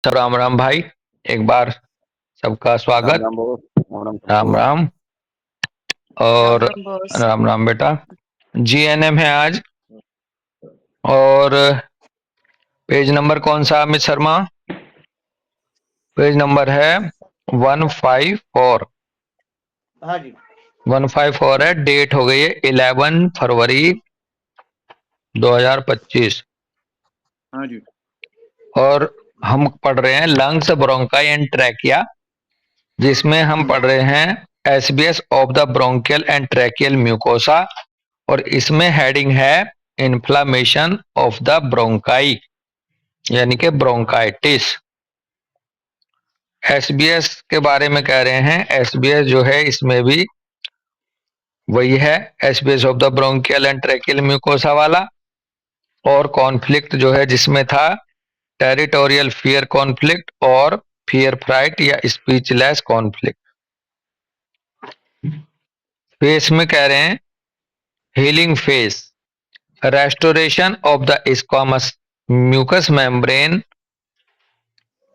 सब राम राम भाई। एक बार सबका राम स्वागत। राम बोस। राम राम राम सबको। राम। राम और राम बॉस। राम राम बेटा। जीएनएम है आज। और पेज नंबर कौन सा अमित शर्मा? पेज नंबर है 154। हाँ जी। 154 है। डेट हो गई है 11 फरवरी 2025। हाँ जी। और हम पढ़ रहे हैं लंग्स ब्रोंकाई एंड ट्रैकिया, जिसमें हम हम्म। पढ़ रहे हैं SBS of the bronchial and tracheal mucosa. और इसमें हेडिंग है इन्फ्लामेशन ऑफ द ब्रोंकाई, यानी कि ब्रोंकाइटिस। एसबीएस के बारे में कह रहे हैं। एसबीएस जो है इसमें भी वही है, SBS of the bronchial and tracheal mucosa वाला। और कॉन्फ्लिक्ट जो है जिसमें था टेरिटोरियल फियर कॉन्फ्लिक्ट और फियर फ्राइट या स्पीचलेस कॉन्फ्लिक्ट। फेस में कह रहे हैं healing phase, restoration of the squamous mucous membrane.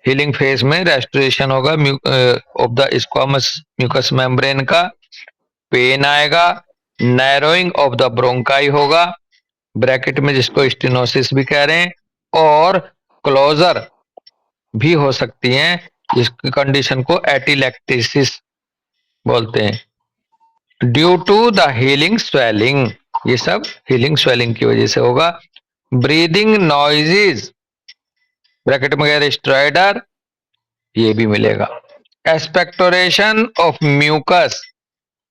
Healing phase में रेस्टोरेशन होगा of the squamous mucous membrane का। पेन आएगा। नैरोइंग ऑफ द ब्रोंकाई होगा, ब्रैकेट में जिसको स्टेनोसिस भी कह रहे हैं। और क्लोजर भी हो सकती हैं, जिसकी कंडीशन को एटिलेक्टिसिस बोलते हैं। Due to the healing swelling, ये सब हीलिंग स्वेलिंग की वजह से होगा। ब्रीदिंग नॉइजेज, ब्रैकेट में कह रहे स्ट्राइडर, ये भी मिलेगा। एक्सपेक्टोरेशन ऑफ म्यूकस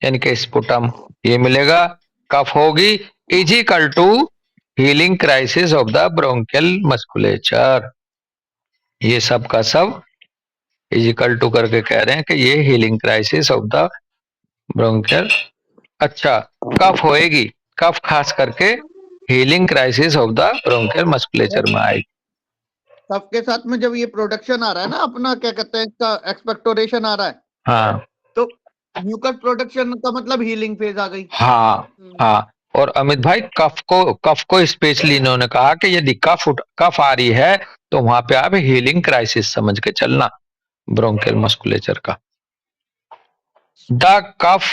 यानी कि स्पुटम, ये मिलेगा। कफ होगी। Is equal to healing crisis of the bronchial musculature, ये सब का सब इजिकल टू करके कह रहे हैं कि ये healing crisis of the bronchial. अच्छा, कफ होएगी। कफ खास करके healing crisis of the bronchial musculature में आएगी। सबके साथ में जब ये प्रोडक्शन आ रहा है ना, अपना क्या कहते हैं, इसका एक्सपेक्टोरेशन आ रहा है, हाँ तो म्यूकस प्रोडक्शन का मतलब हीलिंग फेज आ गई। हाँ हाँ। और अमित भाई, कफ को स्पेशली इन्होंने कहा कि यदि कफ आ रही है तो वहां पे आप हीलिंग क्राइसिस समझ के चलना ब्रोंकियल मस्कुलेचर का। The cough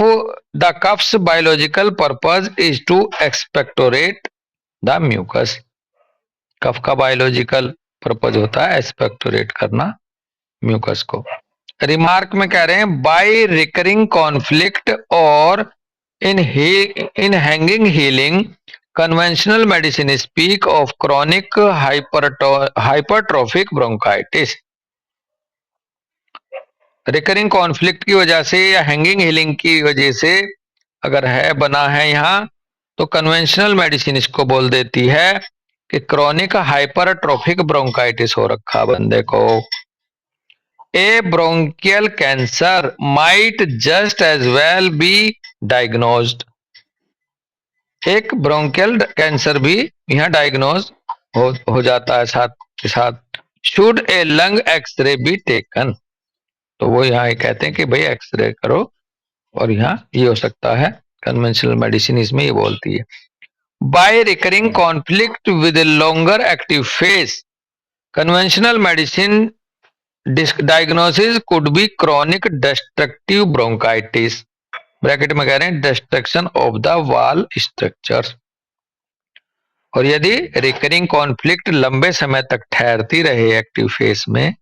the coughs biological purpose is to expectorate the mucus. Cough का बायोलॉजिकल पर्पज होता है एक्सपेक्टोरेट करना म्यूकस को। रिमार्क में कह रहे हैं बाय रिकरिंग कॉन्फ्लिक्ट और in hanging healing, conventional medicine speak of chronic hypertrophic bronchitis। Recurring conflict की वजह से या हैंगिंग हीलिंग की वजह से अगर है बना है यहाँ, तो कन्वेंशनल मेडिसिन इसको बोल देती है कि क्रॉनिक हाइपरट्रोफिक ब्रोंकाइटिस हो रखा बंदे को। A bronchial cancer might just as well be diagnosed, एक ब्रोंकियल कैंसर भी यहाँ डायग्नोज हो जाता है साथ के साथ। Should a lung x ray be taken, तो वो यहाँ ये कहते हैं कि भाई एक्सरे करो, और यहाँ ये हो सकता है। कन्वेंशनल मेडिसिन इसमें ये बोलती है by recurring conflict with longer active phase, conventional medicine diagnosis could be chronic destructive bronchitis, bracket में कह रहे हैं destruction of the wall structure. और यदि रिकरिंग कॉन्फ्लिक्ट लंबे समय तक ठहरती रहे एक्टिव फेस में,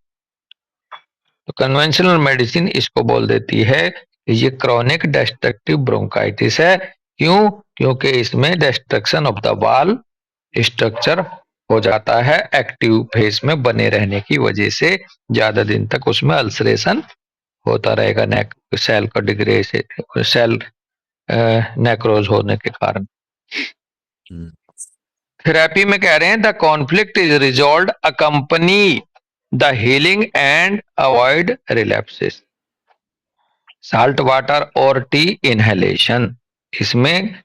तो कन्वेंशनल मेडिसिन इसको बोल देती है कि ये क्रॉनिक डिस्ट्रक्टिव ब्रोंकाइटिस है। क्यों? क्योंकि इसमें destruction of the wall structure हो जाता है एक्टिव फेस में बने रहने की वजह से। ज्यादा दिन तक उसमें अल्सरेशन होता रहेगा, सेल का डिग्रेडेशन, सेल नेक्रोज होने के कारण। थेरेपी में कह रहे हैं the conflict is resolve accompany the healing and avoid relapses. Salt water और टी इनहेलेशन, इसमें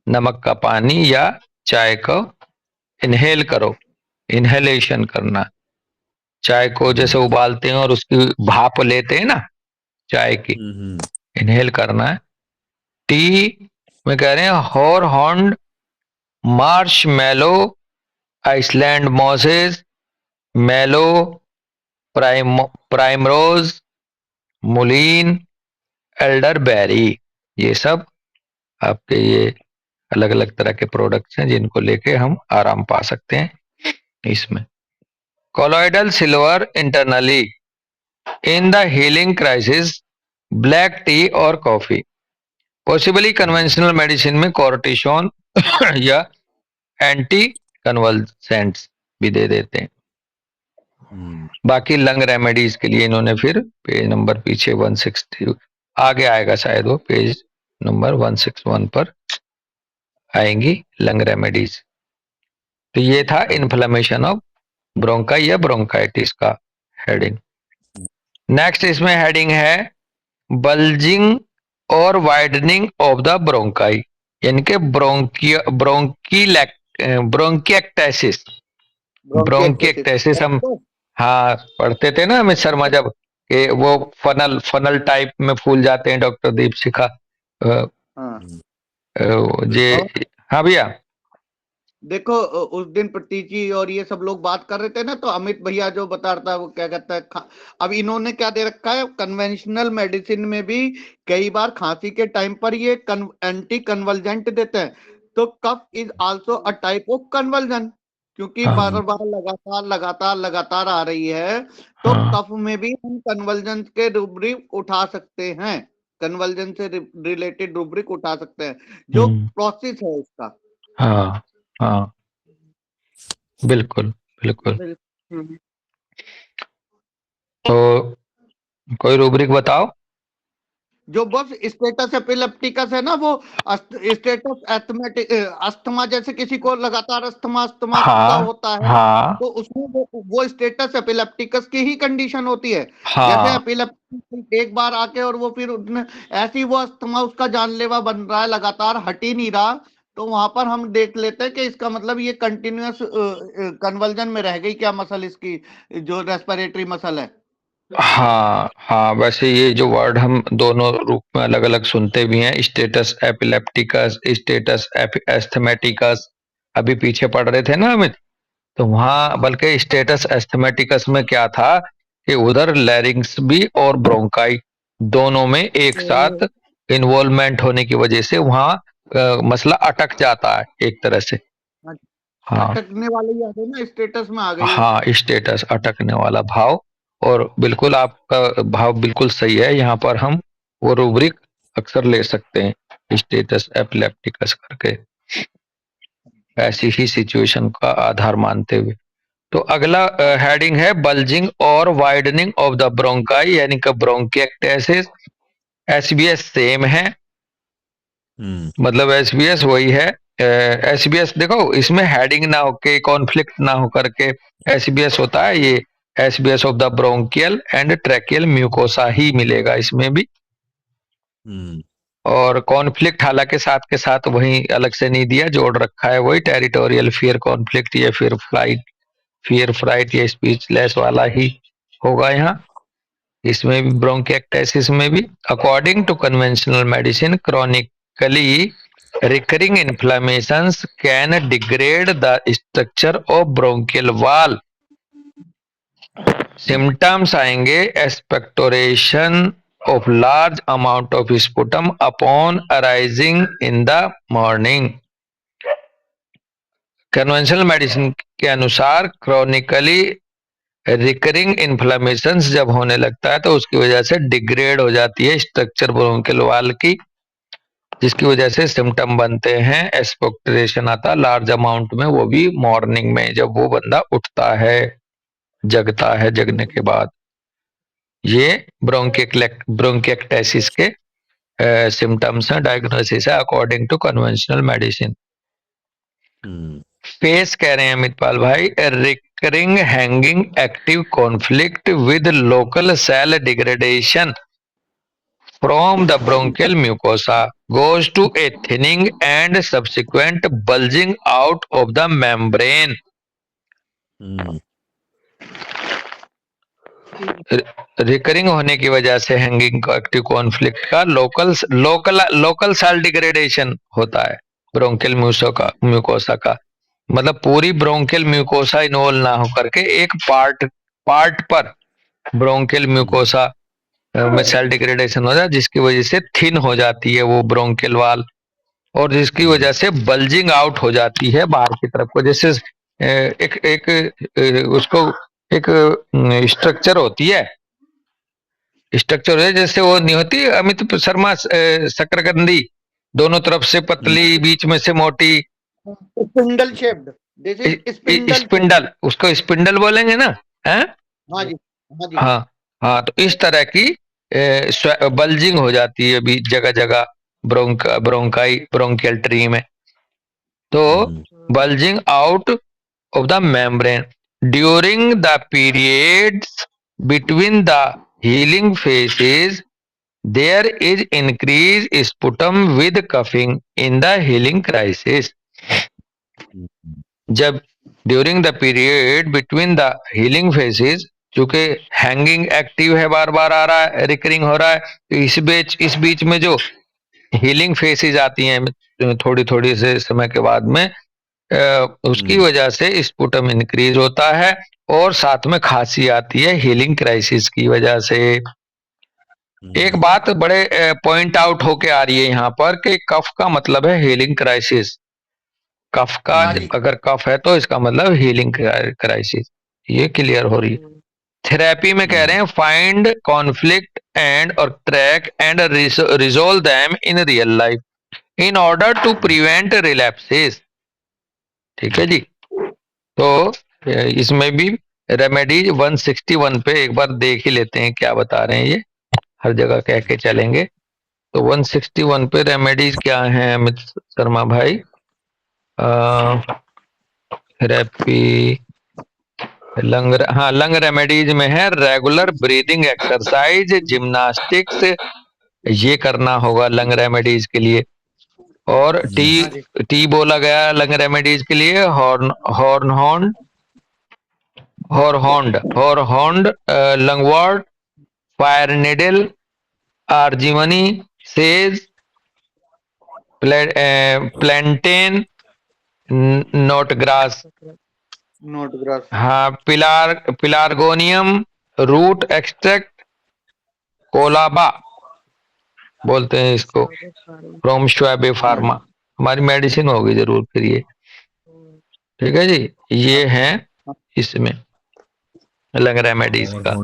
नमक का पानी या चाय को इनहेल करो, इनहेलेशन करना। चाय को जैसे उबालते हैं और उसकी भाप लेते हैं ना चाय की, इनहेल करना है। टी में कह रहे हैं होर हॉर्न, मार्श मेलो, आइसलैंड मॉसेस, मेलो, प्राइमरोज, मुलीन, एल्डरबेरी, ये सब आपके ये अलग अलग तरह के प्रोडक्ट्स हैं जिनको लेके हम आराम पा सकते हैं इसमें। Colloidal silver internally in the healing crisis, black tea और कॉफी। पॉसिबली कन्वेंशनल मेडिसिन में कोर्टिसोन या एंटी कन्वल्सेंट्स भी दे देते हैं। बाकी लंग रेमेडीज के लिए इन्होंने फिर पेज नंबर पीछे 160 आगे आएगा शायद, वो पेज नंबर 161 पर आएंगी लंग रेमेडीज। तो ये था इन्फ्लेमेशन ऑफ ब्रोंकाई या ब्रोंकाइटिस का हेडिंग। नेक्स्ट इसमें हेडिंग है बल्जिंग और वाइडनिंग ऑफ द ब्रोंकाई, यानी कि ब्रोंकिएक्टेसिस। ब्रोंकिएक्टेसिस हम हाँ पढ़ते थे ना अमित शर्मा जब, कि वो फनल फनल टाइप में फूल जाते हैं, डॉक्टर दीपशिखा जे। हाँ भैया देखो उस दिन प्रतीक जी और ये सब लोग बात कर रहे थे ना, तो अमित भैया जो बता रहा था वो क्या कहता है, अब इन्होंने क्या दे रखा है, कन्वेंशनल मेडिसिन में भी कई बार खांसी के टाइम पर ये एंटी कन्वल्जेंट देते हैं। तो cough is also a type of convulsion, क्योंकि बार बार लगातार लगातार लगातार आ रही है, तो कफ में भी हम कन्वल्जन के रूब्रिक उठा सकते हैं, कन्वल्जन से रिलेटेड रूब्रिक उठा सकते हैं, जो प्रोसेस है इसका। हाँ हाँ बिल्कुल बिल्कुल। तो कोई रूब्रिक बताओ। जो बस स्टेटस एपिलेप्टिकस है ना, वो स्टेटस एस्थमेटिक अस्थमा, जैसे किसी को लगातार अस्थमा अस्थमा का होता है, तो उसमें वो स्टेटस एपिलेप्टिकस की ही कंडीशन होती है। जैसे एपिलेप्टिक एक बार आके और वो फिर ऐसी वो अस्थमा उसका जानलेवा बन रहा है, लगातार हट ही नहीं रहा, तो वहां पर हम देख लेते हैं कि इसका मतलब ये कंटिन्यूअस कन्वर्जन में रह गई क्या मसल, इसकी जो रेस्पिरेटरी मसल है। हाँ हाँ, वैसे ये जो वर्ड हम दोनों रूप में अलग अलग सुनते भी हैं, स्टेटस एपिलेप्टिकस, स्टेटस एस्थमेटिकस, अभी पीछे पढ़ रहे थे ना अमित, तो वहां बल्कि स्टेटस एस्थमेटिकस में क्या था कि उधर लैरिंग्स भी और ब्रोंकाई दोनों में एक साथ इन्वॉल्वमेंट होने की वजह से वहां मसला अटक जाता है एक तरह से। हाँ अटकने वाले ही आ गए ना, स्टेटस में आ गई। हाँ स्टेटस अटकने वाला भाव, और बिल्कुल आपका भाव बिल्कुल सही है, यहाँ पर हम वो रूब्रिक अक्सर ले सकते हैं स्टेटस एपिलेप्टिकस करके, ऐसी ही सिचुएशन का आधार मानते हुए। तो अगला हेडिंग है बल्जिंग और वाइडनिंग ऑफ द ब्रोंकाई, यानी कि ब्रोंकिएक्टेसिस। एसबीएस सेम है, मतलब एसबीएस वही है। एसबीएस देखो इसमें हेडिंग ना होके कॉन्फ्लिक्ट ना हो करके एसबीएस होता है, ये SBS of the bronchial and tracheal mucosa ही मिलेगा इसमें भी। और कॉन्फ्लिक्ट हालांकि साथ के साथ वही अलग से नहीं दिया, जोड़ रखा है वही टेरिटोरियल फियर कॉन्फ्लिक्ट या फिर फियर फ्राइट या स्पीचलेस वाला ही होगा यहाँ। इसमें भी ब्रोंकिएक्टाइसिस में भी according to conventional medicine chronically recurring inflammations can degrade the structure of bronchial wall। Symptoms आएंगे expectoration of large amount of sputum upon arising in the morning। Conventional medicine के अनुसार क्रॉनिकली रिकरिंग इन्फ्लेमेशन जब होने लगता है तो उसकी वजह से डिग्रेड हो जाती है स्ट्रक्चर ब्रोंकियल वाल की, जिसकी वजह से सिम्टम बनते हैं, एक्सपेक्टोरेशन आता लार्ज अमाउंट में, वो भी मॉर्निंग में जब वो बंदा उठता है, जगता है, जगने के बाद। ये ब्रोंकिएक्टाइसिस के सिम्टम्स हैं, डायग्नोसिस है according to conventional medicine. Phase कह रहे हैं अमितपाल भाई, recurring hanging active conflict with local cell degradation from the bronchial mucosa goes to a thinning and subsequent bulging out of the membrane। Recurring होने की वजह से हैंगिंग एक्टिव कॉन्फ्लिक्ट का local cell degradation होता है ब्रोंकियल म्यूकोसा का, मतलब पूरी ब्रोंकियल म्यूकोसा इन्वॉल्व ना होकर के एक पार्ट पर ब्रोंकियल म्यूकोसा में सेल डिग्रेडेशन हो जाए, जिसकी वजह से थिन हो जाती है वो ब्रोंकियल वाल, और जिसकी वजह से बल्जिंग आउट हो जाती है बाहर की तरफ को। जैसे एक एक उसको एक स्ट्रक्चर होती है, स्ट्रक्चर है जैसे वो नहीं होती अमित शर्मा शकरकंदी, दोनों तरफ से पतली बीच में से मोटी, spindle shaped, this is spindle shaped. Spindle, उसको स्पिंडल बोलेंगे ना, है? हाँ जी, हाँ जी। हाँ हाँ, तो इस तरह की बल्जिंग हो जाती है भी जगह जगह ब्रोंकाई ब्रोंकियल ट्री में। तो bulging out of the membrane during the periods between the healing phases, there is increase sputum with coughing in the healing crisis. जब during the period between the healing phases, चूंकि hanging active है, बार बार आ रहा है, recurring हो रहा है, तो इस बीच में जो हीलिंग फेसेस आती हैं थोड़ी थोड़ी से समय के बाद में, उसकी वजह से स्पुटम इंक्रीज होता है, और साथ में खांसी आती है हीलिंग क्राइसिस की वजह से। एक बात बड़े पॉइंट आउट होके आ रही है यहाँ पर कि कफ का मतलब है हीलिंग क्राइसिस। कफ का अगर कफ है तो इसका मतलब हीलिंग क्राइसिस, ये क्लियर हो रही है। थेरेपी में कह रहे हैं फाइंड कॉन्फ्लिक्ट एंड और track and resolve them in real life in order to prevent relapses. ठीक है जी। तो इसमें भी रेमेडीज 161 पे एक बार देख ही लेते हैं क्या बता रहे हैं, ये हर जगह कह के चलेंगे। तो 161 पे रेमेडीज क्या है अमित शर्मा भाई? थेरेपी लंग रेमेडीज में है रेगुलर ब्रीदिंग एक्सरसाइज, जिम्नास्टिक्स, ये करना होगा लंग रेमेडीज के लिए। और टी बोला गया लंग रेमेडीज के लिए हॉर्नड लंगवर्ड, फायर निडल, आर्जिमनी, सेज, प्लेंटेन, नोट ग्रास, हाँ, पिलारगोनियम रूट एक्सट्रैक्ट, कोलाबा बोलते हैं इसको, फ्रॉम श्वेबे फार्मा। हमारी मेडिसिन होगी जरूर फिर ये। ठीक है जी, ये है इसमें लंग रेमेडीज का।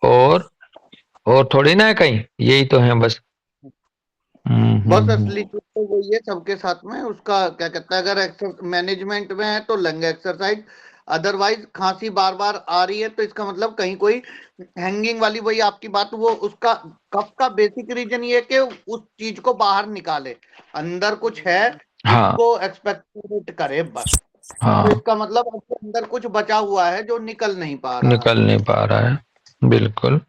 और थोड़ी ना है कहीं, यही तो है बस। बस असली चीज तो वही है सबके साथ में, उसका क्या कहता है, अगर मैनेजमेंट में है तो लंग एक्सरसाइज, अदरवाइज खांसी बार बार आ रही है तो इसका मतलब कहीं कोई हैंगिंग वाली, वही आपकी बात, वो उसका कफ का बेसिक रीजन ये कि उस चीज को बाहर निकाले, अंदर कुछ है जिसको एक्सपेक्ट करे बस। तो इसका मतलब अंदर कुछ बचा हुआ है जो निकल नहीं पा रहा है, बिल्कुल।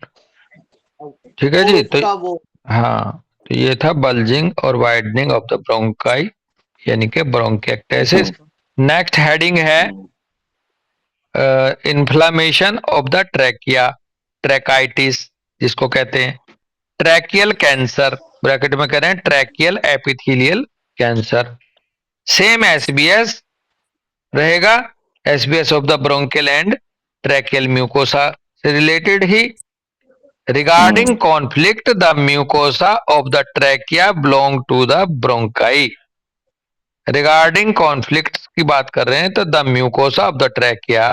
ठीक है जी। तो हाँ, तो ये था बल्जिंग और वाइडनिंग ऑफ द ब्रोंकाई, यानी कि ब्रोंकिएक्टेसिस। नेक्स्ट हेडिंग है इन्फ्लामेशन ऑफ द ट्रैकिया, ट्रैकाइटिस जिसको कहते हैं, ट्रैकियल कैंसर, ब्रैकेट में कह रहे हैं tracheal epithelial cancer. Same SBS रहेगा, SBS of the bronchial and tracheal mucosa से रिलेटेड ही। Regarding conflict the mucosa of the trachea belong to the bronchi. Regarding conflict की बात कर रहे हैं तो the mucosa of the trachea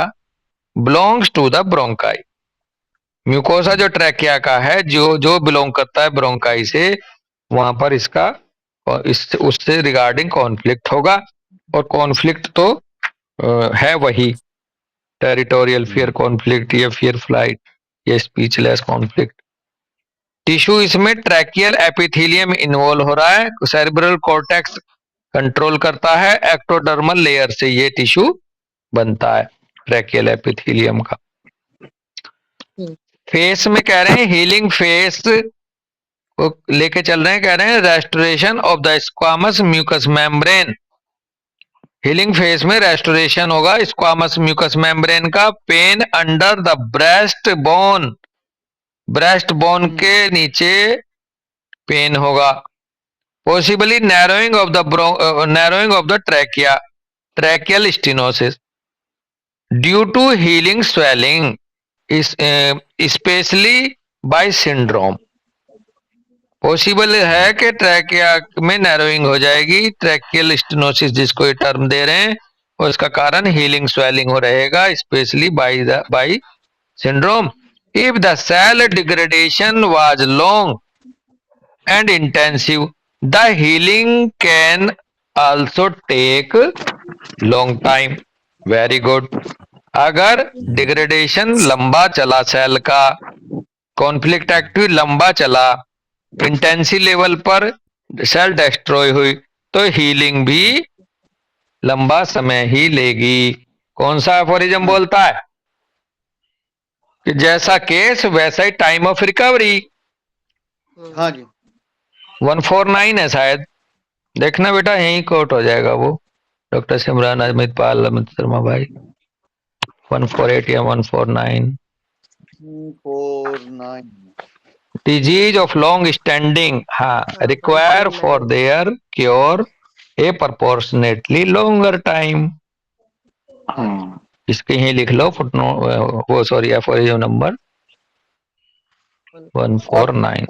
belongs to the bronchi. Mucosa जो trachea का है, जो जो बिलोंग करता है ब्रोंकाई से, वहां पर इसका और उससे रिगार्डिंग कॉन्फ्लिक्ट होगा। और कॉन्फ्लिक्ट तो है वही टेरिटोरियल फियर कॉन्फ्लिक्ट, या फियर फ्लाइट, या स्पीचलेस कॉन्फ्लिक्ट। टिश्यू इसमें ट्रैकियल एपिथेलियम इन्वॉल्व हो रहा है, सेरेब्रल कॉर्टेक्स कंट्रोल करता है, एक्टोडर्मल लेयर से ये टिश्यू बनता है ट्रैकियल एपिथेलियम का। फेस में कह रहे हैं हीलिंग फेस को लेके चल रहे हैं, कह रहे हैं restoration of the squamous mucous membrane. Healing phase में रेस्टोरेशन होगा स्क्वामस म्यूकस मेम्ब्रेन का। Pain under the breast bone, breast bone के नीचे पेन होगा। Possibly narrowing of the trachea, tracheal stenosis due to healing swelling. इस especially by syndrome. Possible है कि trachea में नैरोइंग हो जाएगी, ट्रैकियल स्टेनोसिस जिसको ये टर्म दे रहे हैं, और इसका कारण हीलिंग स्वेलिंग हो रहेगा, especially by syndrome. If the cell degradation was long and intensive, the healing can also take long time. Very good. अगर डिग्रेडेशन लंबा चला, सेल का कॉन्फ्लिक्ट एक्टिव लंबा चला, इंटेंसी लेवल पर सेल डिस्ट्रॉय हुई, तो हीलिंग भी लंबा समय ही लेगी। कौन सा एफोरिज्म बोलता है कि जैसा केस वैसा ही टाइम ऑफ रिकवरी। हाँ जी। 149 है शायद, देखना बेटा यही कोट हो जाएगा वो, डॉक्टर सिमरन, अमित पाल, अमित शर्मा भाई। 148 या 149। 249 डिजीज ऑफ लॉन्ग स्टैंडिंग, हाँ, require for their cure A proportionately longer time. इसके यही लिख लो फुटनोट, वो सॉरी एफोरिज्म नंबर 149।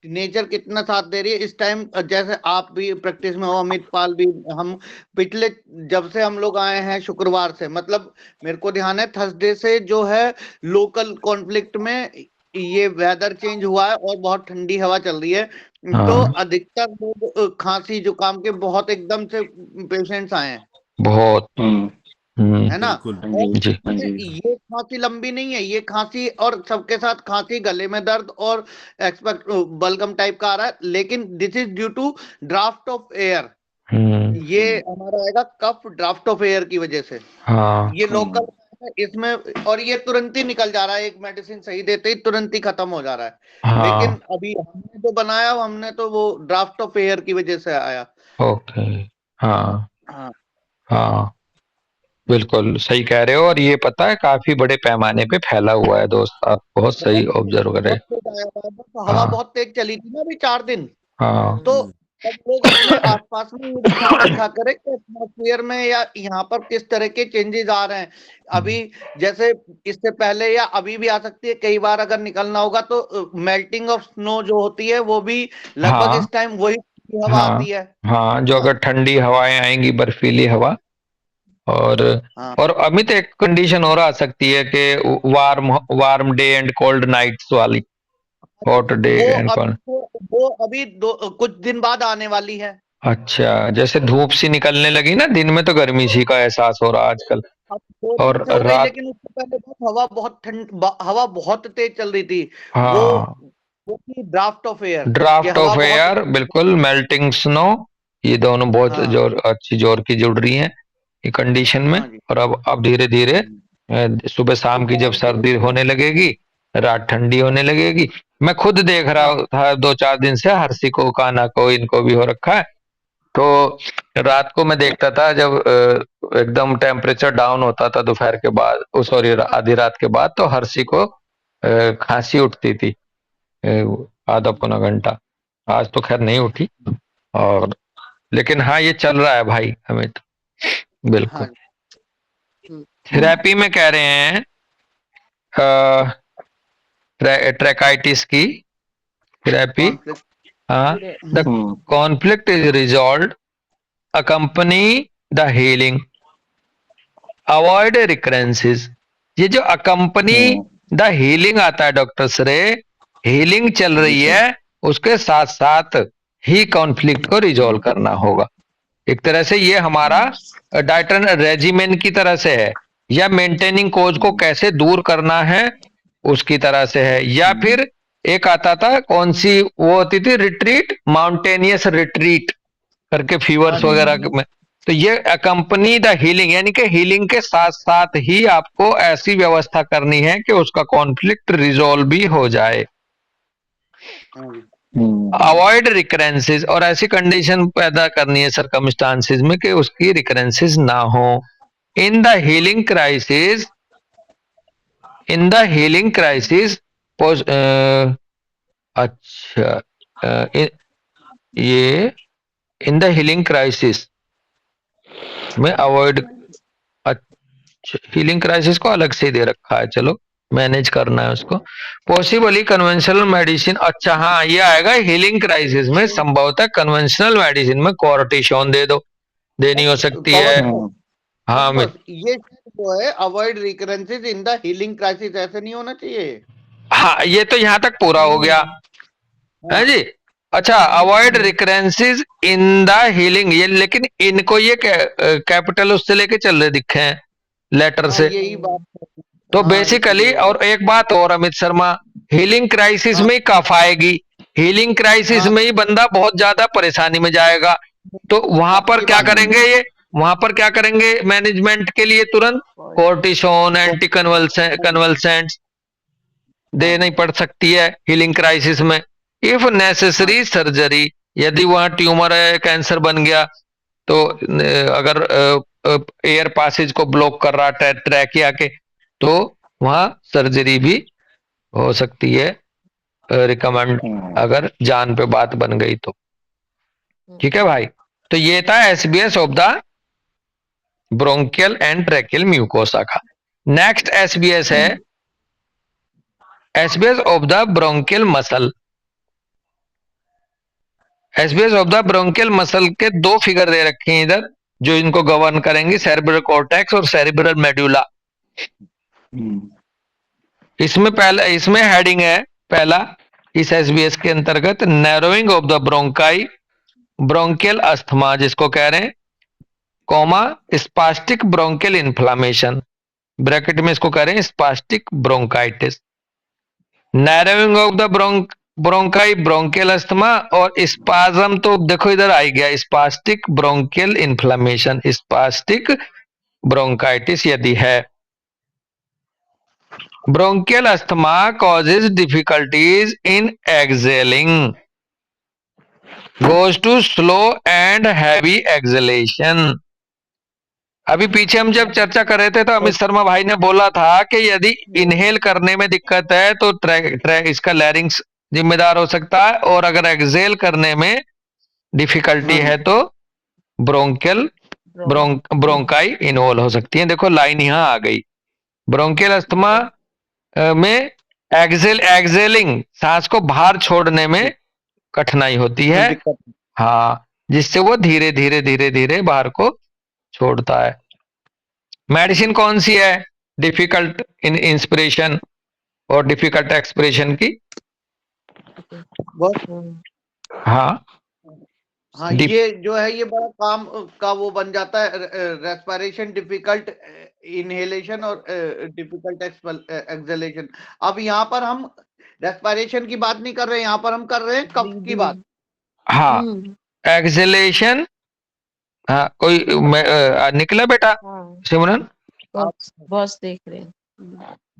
नेचर कितना साथ दे रही है इस टाइम। जैसे आप भी प्रैक्टिस में हो, अमित पाल भी, हम पिछले जब से हम लोग आए हैं शुक्रवार से, मतलब मेरे को ध्यान है थर्सडे से जो है लोकल कॉन्फ्लिक्ट में ये वेदर चेंज हुआ है और बहुत ठंडी हवा चल रही है। तो अधिकतर लोग खांसी जुकाम के बहुत एकदम से पेशेंट्स आए हैं, बहुत है ना। जी। ये खांसी लंबी नहीं है, ये खांसी और सबके साथ खांसी, गले में दर्द और एक्सपेक्ट बलगम टाइप का आ रहा है, लेकिन this is due to draught of air. ये हमारा आएगा कफ ड्राफ्ट ऑफ एयर की वजह से। ये लोकल इसमें, और ये तुरंत ही निकल जा रहा है, एक मेडिसिन सही देते ही तुरंत ही खत्म हो जा रहा है। लेकिन अभी हमने जो बनाया हमने तो वो ड्राफ्ट ऑफ एयर की वजह से आया। ओके। हाँ हाँ, बिल्कुल सही कह रहे हो, और ये पता है काफी बड़े पैमाने पे फैला हुआ है दोस्त, आप बहुत सही ऑब्जर्व कर रहे हैं। हवा बहुत तेज चली थी ना अभी 4 दिन। हाँ, तो सब लोग अपने आसपास में ये देखा करें कि एटमॉस्फेयर में या यहाँ पर किस तरह के चेंजेस आ रहे हैं। अभी जैसे इससे पहले या अभी भी आ सकती है, कई बार अगर निकलना होगा तो मेल्टिंग ऑफ स्नो जो होती है वो भी लगभग इस टाइम वही हवा आती है। हाँ, जो अगर ठंडी हवाएं आएंगी, बर्फीली हवा, और अमित एक कंडीशन और आ सकती है कि warm day and cold nights वाली, हॉट डे एंड कोल्ड, वो अभी कुछ दिन बाद आने वाली है। अच्छा, जैसे धूप सी निकलने लगी ना, दिन में तो गर्मी सी का एहसास हो रहा आजकल, और रात, लेकिन उससे पहले हवा बहुत ठंड, हवा बहुत तेज चल रही थी। हाँ, वो draft of air, draft of air, बिल्कुल, मेल्टिंग स्नो, ये दोनों बहुत जोर अच्छी जोर की जुड़ रही हैं ये कंडीशन में। और अब धीरे धीरे सुबह शाम की जब सर्दी होने लगेगी, रात ठंडी होने लगेगी। मैं खुद देख रहा था 2-4 दिन से, हर्षी को, काना को, इनको भी हो रखा है। तो रात को मैं देखता था जब एकदम टेम्परेचर डाउन होता था दोपहर के बाद, सॉरी आधी रात के बाद, तो हर्षी को खांसी उठती थी आधा पौना घंटा। आज तो खैर नहीं उठी, और लेकिन हाँ ये चल रहा है भाई अमित, बिल्कुल। थेरेपी में कह रहे हैं ट्रैकाइटिस की थेरेपी, हाँ, the conflict is resolve, accompany the healing, avoid recurrences. ये जो अकम्पनी द हीलिंग आता है डॉक्टर सरे, हीलिंग चल रही है, उसके साथ साथ ही कॉन्फ्लिक्ट को रिजॉल्व करना होगा। एक तरह से ये हमारा डाइटन रेजिमेन की तरह से है, या मेंटेनिंग कोज को कैसे दूर करना है उसकी तरह से है। या फिर एक आता था, कौन सी वो होती थी, रिट्रीट, माउंटेनियस रिट्रीट करके, फीवर्स वगैरह में। तो ये अकम्पनी द हीलिंग, यानी कि हीलिंग के साथ साथ ही आपको ऐसी व्यवस्था करनी है कि उसका कॉन्फ्लिक्ट रिजॉल्व भी हो जाए। अवॉइड रिकरेंसेस, और ऐसी कंडीशन पैदा करनी है सरकमस्टांसिस में कि उसकी रिकरेंसेस ना हो। इन the healing crisis, in the healing crisis, अच्छा, ये इन द हीलिंग क्राइसिस में अवॉइड, अच्छा, हीलिंग क्राइसिस को अलग से दे रखा है, चलो मैनेज करना है उसको। पॉसिबली कन्वेंशनल मेडिसिन, अच्छा हाँ ये आएगा हीलिंग क्राइसिस में संभवतः कन्वेंशनल मेडिसिन में कोर्टिसोन दे दो, देनी हो सकती है। पवन हाँ बस अमित। ये जो है avoid recurrences in the healing crisis, ऐसे नहीं होना चाहिए। हाँ ये तो यहां तक पूरा हो गया है हाँ जी। अच्छा, avoid recurrences in the healing, ये लेकिन इनको ये कैपिटल उससे लेके चल रहे दिखे हैं लेटर हाँ से। यही बात है। तो हाँ बेसिकली, इसीलिए और एक बात और अमित शर्मा, हीलिंग क्राइसिस हाँ में ही कफ आएगी, हीलिंग क्राइसिस हाँ में ही बंदा बहुत ज्यादा परेशानी में जाएगा। तो वहां पर आपकी क्या बात करेंगे ये, वहां पर क्या करेंगे मैनेजमेंट के लिए, तुरंत कोर्टिसोन, एंटी कन्वल्सेंट्स देनी पड़ सकती है हीलिंग क्राइसिस में। इफ हाँ नेसेसरी सर्जरी, यदि वहां ट्यूमर है, कैंसर बन गया, तो अगर एयर पासेज को ब्लॉक कर रहा है ट्रैकिया के, तो वहां सर्जरी भी हो सकती है, रिकमेंड, अगर जान पे बात बन गई तो। ठीक है भाई, तो ये था SBS of the bronchial and tracheal mucosa का। नेक्स्ट एसबीएस है SBS of the bronchial muscle. SBS of the bronchial muscle के दो फिगर दे रखे हैं इधर, जो इनको गवर्न करेंगे, सेरेब्रल कॉर्टेक्स और सेरेब्रल मेडुला। इसमें पहला, इसमें हेडिंग है पहला, इस एसबीएस के अंतर्गत, narrowing of the bronchi, bronchial asthma जिसको कह रहे हैं, comma spastic bronchial inflammation, bracket में इसको कह रहे हैं spastic bronchitis. Narrowing of the bronchi, bronchial asthma, और स्पाज्म तो देखो इधर आ गया, spastic bronchial inflammation, spastic bronchitis यदि है। Bronchial asthma causes difficulties in exhaling, goes to slow and heavy exhalation। अभी पीछे हम जब चर्चा कर रहे थे तो अमित शर्मा भाई ने बोला था कि यदि इनहेल करने में दिक्कत है तो इसका लैरिंग्स जिम्मेदार हो सकता है, और अगर एक्सेल करने में डिफिकल्टी है तो ब्रोंकियल ब्रोंकाई इन्वॉल्व हो सकती है। देखो लाइन यहाँ आ गई, ब्रोंकियल अस्थमा में एक्सेलिंग, सांस को बाहर छोड़ने में कठिनाई होती है, दिक्कत हाँ, जिससे वो धीरे धीरे धीरे धीरे बाहर को छोड़ता है। मेडिसिन कौन सी है डिफिकल्ट इन इंस्पिरेशन और डिफिकल्ट एक्सप्रेशन की? बहुत हाँ, हाँ ये जो है ये बड़ा काम का वो बन जाता है, रेस्पिरेशन डिफिकल्ट, इनहेलेशन और डिफिकल्ट एक्सहेलेशन। अब यहाँ पर हम रेस्पिरेशन की बात नहीं कर रहे हैं, यहाँ पर हम कर रहे हैं कफ की बात। हाँ, एक्सेलेशन, हाँ कोई निकला बेटा सिमरन? बॉस देख रहे हैं।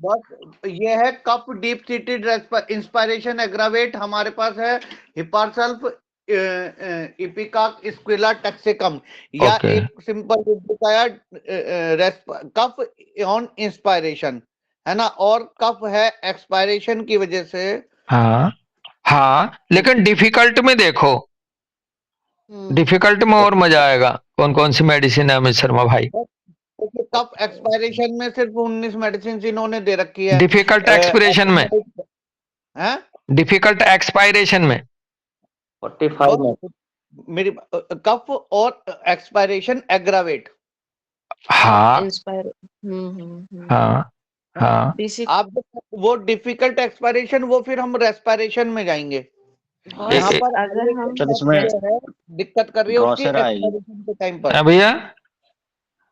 बस ये है कफ डीप सीटेड इंस्पायरेशन एग्रावेट, हमारे पास है हिपारसल्फ इपिकाक स्क्विला टैक्सिकम, या Okay. एक सिंपल बताया कफ ऑन इंस्पायरेशन है ना, और कफ है एक्सपायरेशन की वजह से। हाँ हाँ, लेकिन डिफिकल्ट में देखो, डिफिकल्ट में और मजा आएगा। कौन कौन सी मेडिसिन है अमित शर्मा भाई? कफ एक्सपायरेशन में सिर्फ 19 मेडिसिन इन्होंने दे रखी है। डिफिकल्ट एक्सपिरेशन में, है डिफिकल्ट एक्सपायरेशन में 45 में मेरी कफ और एक्सपायरेशन एग्रावेट। हाँ इंस्पायर हाँ हाँ, बेसिक आप वो डिफिकल्ट एक्सपायरेशन, वो फिर हम रेस्पिरेशन में जाएंगे। यहाँ ए- पर अगर हम चल इसमें जो है दिक्कत कर रही है उसकी ड्रॉसेरा आएगी। एक्सपायरेशन के टाइम पर। भैया,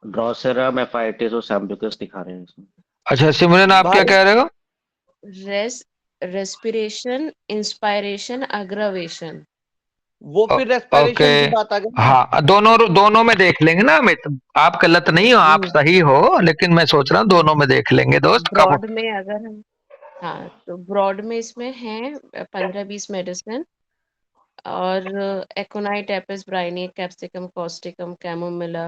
ड्रॉसेरा मेफाइटिस और सैम्बुकस दिखा रहे हैं इसमें। अच्छा सिमरन आप क्या भाई- कह रहे हो? Respiration, inspiration, aggravation. वो फिर रेस्पिरेशन ओके, की बात आ गई। हाँ दोनों दोनों में देख लेंगे ना अमित, आप गलत नहीं हो, आप सही हो, लेकिन मैं सोच रहा हूँ दोनों में देख लेंगे दोस्त। कब? ब्रॉड में अगर हम, हाँ तो ब्रॉड में इसमें है 15-20 मेडिसिन, और aconite, apis, bryonia, capsicum, causticum, chamomilla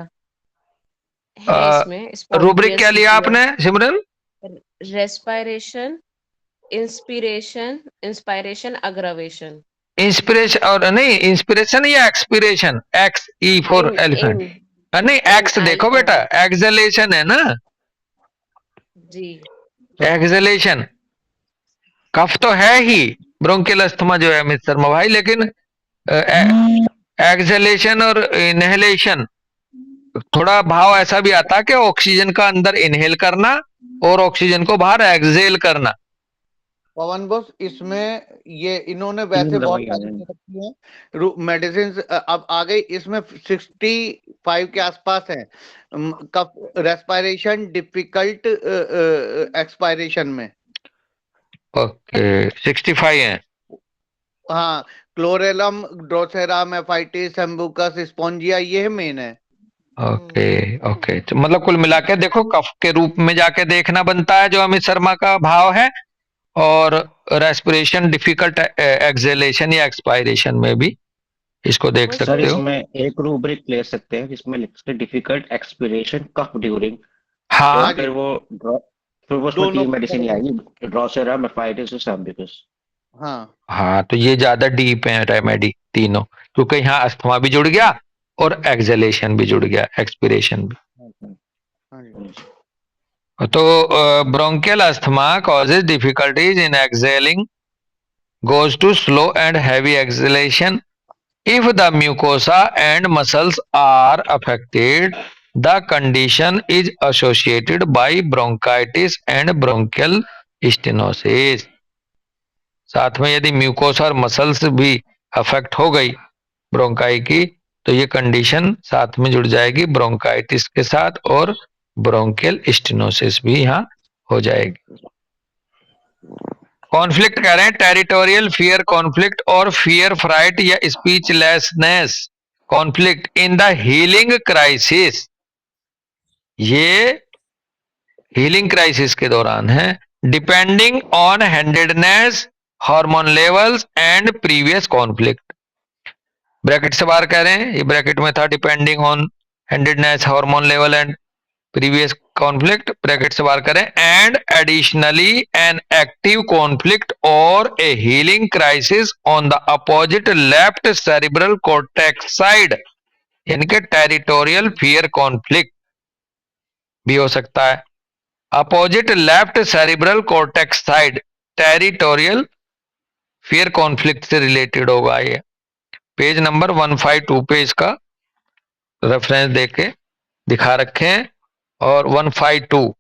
है इसमें। रूब्रिक क्या लिया आपने Simran? Respiration, inspiration, inspiration, aggravation. Inspiration, और नहीं इंस्पिरेशन या expiration, X E for elephant, नहीं एक्स देखो बेटा, एक्सलेशन है ना जी एक्सलेशन, कफ तो है ही ब्रोंकियल अस्थमा जो है अमित शर्मा भाई, लेकिन एक्सलेशन और इनहेलेशन थोड़ा भाव ऐसा भी आता है कि ऑक्सीजन का अंदर इनहेल करना और ऑक्सीजन को बाहर एक्सहेल करना। पवन बोस, इसमें ये इन्होंने वैसे तीन बहुत दवाइयां सारी हैं। दे रखी हैं मेडिसिन, अब आ गई इसमें 65 के आसपास है कफ रेस्पिरेशन डिफिकल्ट एक्सपायरेशन में। ओके 65 है। हाँ, क्लोरेलम, ड्रोसेरा, मेफाइटिस, एम्बुकस, स्पोंजिया, ये मेन है। ओके ओके, तो मतलब कुल मिला के देखो कफ के रूप में जाके देखना बनता है जो अमित शर्मा का भाव है, और रेस्पिरेशन डिफिकल्ट एक्सहेलेशन या एक्सपायरेशन में भी इसको देख वो सर सकते हो। इसमें एक रूब्रिक ले सकते हैं जिसमें लिख सकते डिफिकल्ट एक्सपीरिएशन कफ ड्यूरिंग, तो हाँ हाँ जी, फिर वो फिर वो उसमें दोनों तीन की मेडिसिन ही तरह। आएगी, ड्रोसेरा, मेफाइटिस और सैम्बिकस। हाँ हाँ, तो ये ज्यादा डीप है रेमेडी तीनों, क्योंकि यहाँ अस्थमा भी जुड़ गया और एक्सहेलेशन भी जुड़ गया, एक्सपिरेशन भी। हाँ जी। तो bronchial asthma causes difficulties in exhaling, goes to slow and heavy exhalation. If the mucosa and muscles are affected, the condition is associated by bronchitis and bronchial stenosis. साथ में यदि म्यूकोसा और मसल्स भी affect हो गई bronchi की, तो ये कंडीशन साथ में जुड़ जाएगी ब्रोंकाइटिस के साथ, और ब्रोंकियल स्टेनोसिस भी यहाँ हो जाएगी। कॉन्फ्लिक्ट कह रहे हैं टेरिटोरियल फियर कॉन्फ्लिक्ट और फियर फ्राइट या speechlessness conflict in the healing crisis. ये हीलिंग क्राइसिस के दौरान है, depending on handedness, hormone levels and previous conflict. Bracket से बाहर कह रहे हैं, ये ब्रैकेट में था depending on handedness, hormone level and previous conflict, bracket से बाहर करें, and additionally an active conflict और a healing crisis on the opposite left cerebral cortex side, यानी कि टेरिटोरियल फियर कॉन्फ्लिक्ट भी हो सकता है। Opposite left cerebral cortex side territorial fear conflict से रिलेटेड होगा। ये पेज नंबर 152 पे इसका रेफरेंस देके दिखा रखे हैं, और 152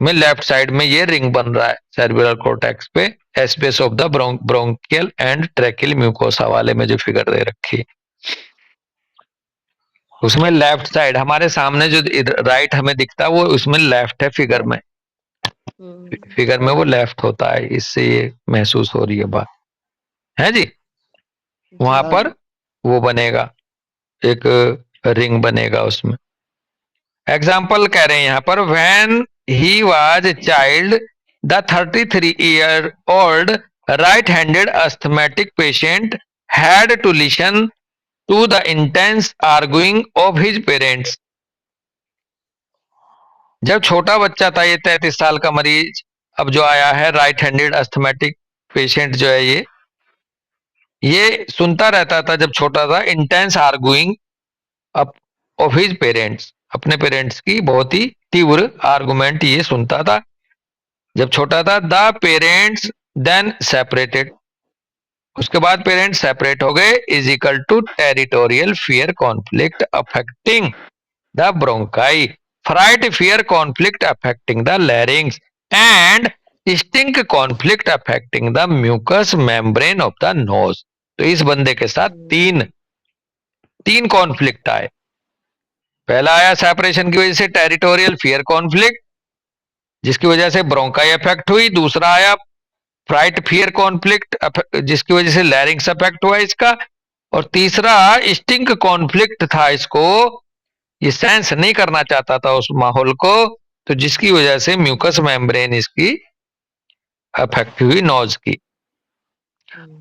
में लेफ्ट साइड में ये रिंग बन रहा है सेरिब्रल कॉर्टेक्स पे, space of the bronchial and tracheal mucosa वाले में जो फिगर दे रखी है, उसमें लेफ्ट साइड हमारे सामने जो राइट हमें दिखता है वो उसमें लेफ्ट है फिगर में, फिगर में वो लेफ्ट होता है, इससे ये महसूस हो रही है बात, है जी। वहां पर वो बनेगा, एक रिंग बनेगा उसमें। एग्जाम्पल कह रहे हैं यहां पर, when he was a child the 33-year-old right handed asthmatic patient had to listen to the intense arguing of his parents. जब छोटा बच्चा था, ये 33 साल का मरीज अब जो आया है राइट हैंडेड अस्थमेटिक पेशेंट जो है, ये सुनता रहता था जब छोटा था intense arguing of his parents, अपने पेरेंट्स की बहुत ही तीव्र आर्गुमेंट ये सुनता था जब छोटा था। द पेरेंट्स देन सेपरेटेड, उसके बाद पेरेंट्स सेपरेट हो गए, is equal to territorial fear conflict affecting the bronchi, fright fear conflict affecting the larynx and stink conflict affecting the mucous membrane of the nose. तो इस बंदे के साथ तीन कॉन्फ्लिक्ट आए। पहला आया सेपरेशन की वजह से टेरिटोरियल फियर कॉन्फ्लिक्ट, जिसकी वजह से ब्रोंकाई अफेक्ट हुई। दूसरा आया फ्राइट फियर कॉन्फ्लिक्ट, जिसकी वजह से लैरिंग्स अफेक्ट हुआ इसका। और तीसरा स्टिंक कॉन्फ्लिक्ट था, इसको ये सेंस नहीं करना चाहता था उस माहौल को, तो जिसकी वजह से म्यूकस मेम्ब्रेन इसकी अफेक्ट हुई नोज की।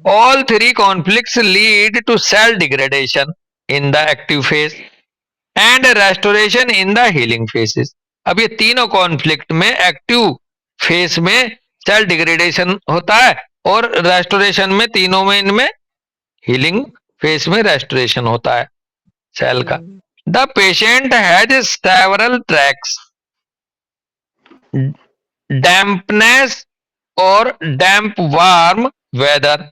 All three conflicts lead to cell degradation in the active phase and restoration in the healing phases. अब ये तीनों कॉन्फ्लिक्ट में एक्टिव फेज में सेल डिग्रेडेशन होता है, और रेस्टोरेशन में तीनों में इनमें हीलिंग फेज में रेस्टोरेशन होता है सेल का। The patient has several tracks dampness or damp warm weather,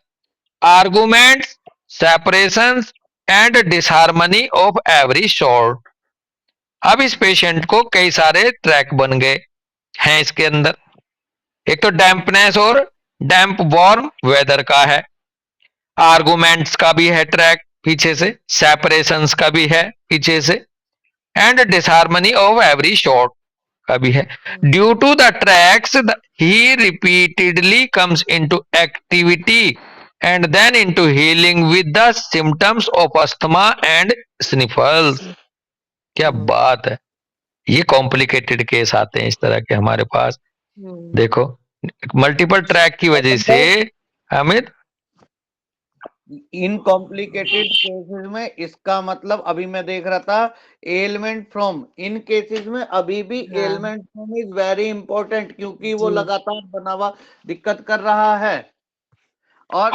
arguments, separations and disharmony of every sort. अब इस पेशेंट को कई सारे ट्रैक बन गए हैं इसके अंदर। एक तो डैम्पनेस और डैम्प वार्म वेदर का है, आर्गुमेंट्स का भी है ट्रैक पीछे से, सेपरेशंस का भी है पीछे से, and disharmony of every shot का भी है। ड्यू टू द ट्रैक्स ही repeatedly comes into activity and then into healing with the symptoms of asthma and sniffles. क्या बात है, ये कॉम्प्लिकेटेड केस आते हैं इस तरह के हमारे पास। देखो मल्टीपल ट्रैक की वजह से अमित, इन कॉम्प्लिकेटेड केसेस में इसका मतलब अभी मैं देख रहा था एलिमेंट फ्रॉम, इन केसेस में अभी भी element from is very important, क्योंकि वो लगातार बना हुआ दिक्कत कर रहा है। और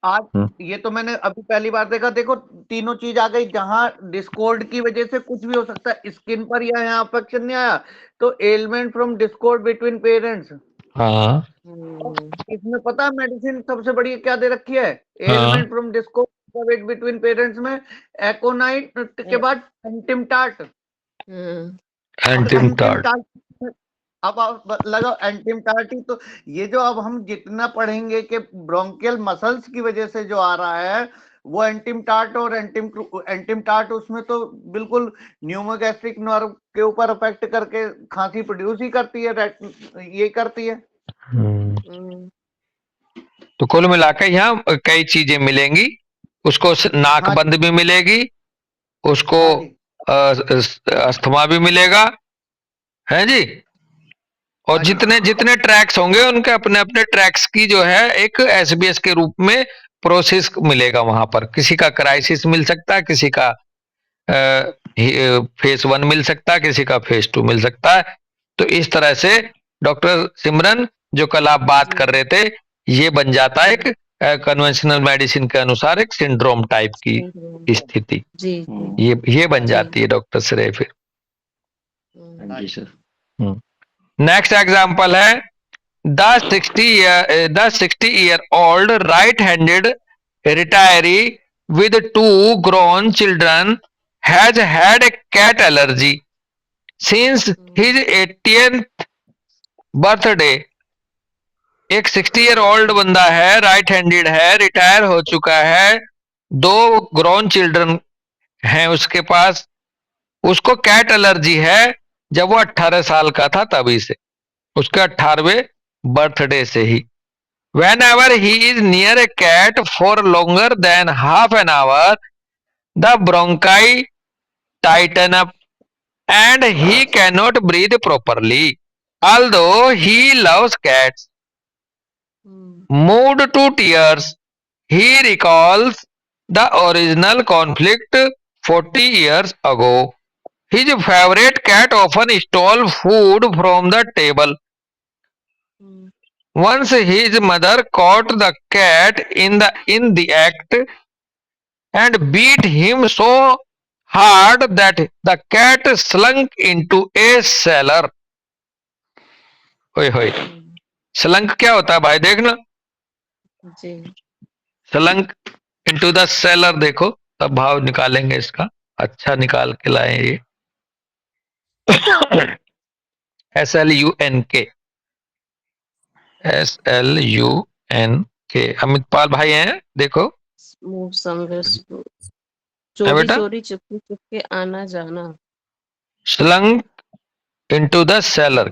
आज ये तो मैंने अभी पहली बार देखा। देखो तीनों चीज आ गई, जहां डिस्कॉर्ड की वजह से कुछ भी हो सकता है, स्किन पर या यहाँ अफेक्शन नहीं आया तो element from Discord between parents. हाँ इसमें पता है मेडिसिन सबसे बड़ी क्या दे रखी है, element from Discord between parents में एकोनाइट के बाद एंटिमटाट। एंटिमटाट अब आप लगाओ एंटिमटाटी। तो ये जो अब हम जितना पढ़ेंगे कि ब्रोंकियल मसल्स की वजह से जो आ रहा है वो एंटिमटाट, और एंटिमटाट उसमें तो बिल्कुल न्यूमोगैस्ट्रिक नर्व के ऊपर अफेक्ट करके खांसी प्रोड्यूस ही करती है, ये करती है। तो कुल मिलाकर यहाँ कई चीजें मिलेंगी, उसको नाकबंद भी मिलेगी, उसको अस्थमा भी मिलेगा, है जी। और जितने जितने ट्रैक्स होंगे उनके अपने अपने ट्रैक्स की जो है एक एसबीएस के रूप में प्रोसेस मिलेगा वहां पर। किसी का क्राइसिस मिल सकता है, किसी का फेस 1 मिल सकता है, किसी का फेस 2 मिल सकता है। तो इस तरह से डॉक्टर सिमरन जो कल आप बात कर रहे थे, ये बन जाता है एक कन्वेंशनल मेडिसिन के अनुसार एक सिंड्रोम टाइप की स्थिति, ये बन जाती है डॉक्टर श्रेय फिर। नेक्स्ट एग्जाम्पल है the 60-year-old right-handed retiree with 2 grown children has had a cat allergy since his 80th birthday। एक 60 ईयर ओल्ड बंदा है, राइट हैंडेड है, रिटायर हो चुका है, 2 ग्रोन चिल्ड्रन हैं उसके पास, उसको कैट एलर्जी है जब वो 18 साल का था तभी से, उसके 18वें बर्थडे से ही। Whenever he is near a cat for longer than half an hour the bronchi tighten up and he cannot breathe properly although he loves cats। Moved to tears, he recalls the original conflict 40 years ago। His favorite cat often stole food from the table। Once his mother caught the cat in the act and beat him so hard that the cat slunk into a cellar। होय होय, slunk क्या होता है भाई देखना, slunk into the cellar, देखो तब भाव निकालेंगे इसका, अच्छा निकाल के लाए ये SLUNK, SLUNK। अमित पाल भाई हैं, देखो चोरी चुपके चुपके आना जाना, slunk into the cellar।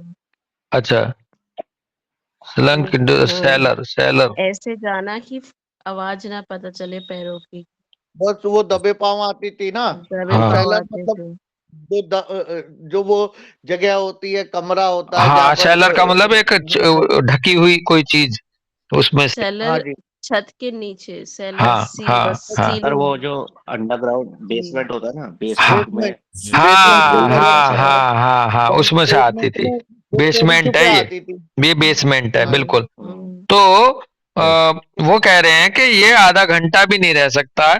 अच्छा, slunk into the cellar, ऐसे जाना कि आवाज ना पता चले पैरों की, बस वो दबे पांव आती थी ना। सेलर मतलब जो वो जगह होती है, कमरा होता है। हाँ, सेलर का मतलब एक ढकी हुई कोई चीज उसमें। सेलर छत के नीचे, सेलर सर वो जो अंडरग्राउंड बेसमेंट होता है ना, बेसमेंट में, हाँ उसमें से आती थी। बेसमेंट है ये बेसमेंट है बिल्कुल। तो वो कह रहे हैं कि ये आधा घंटा भी नहीं रह सकता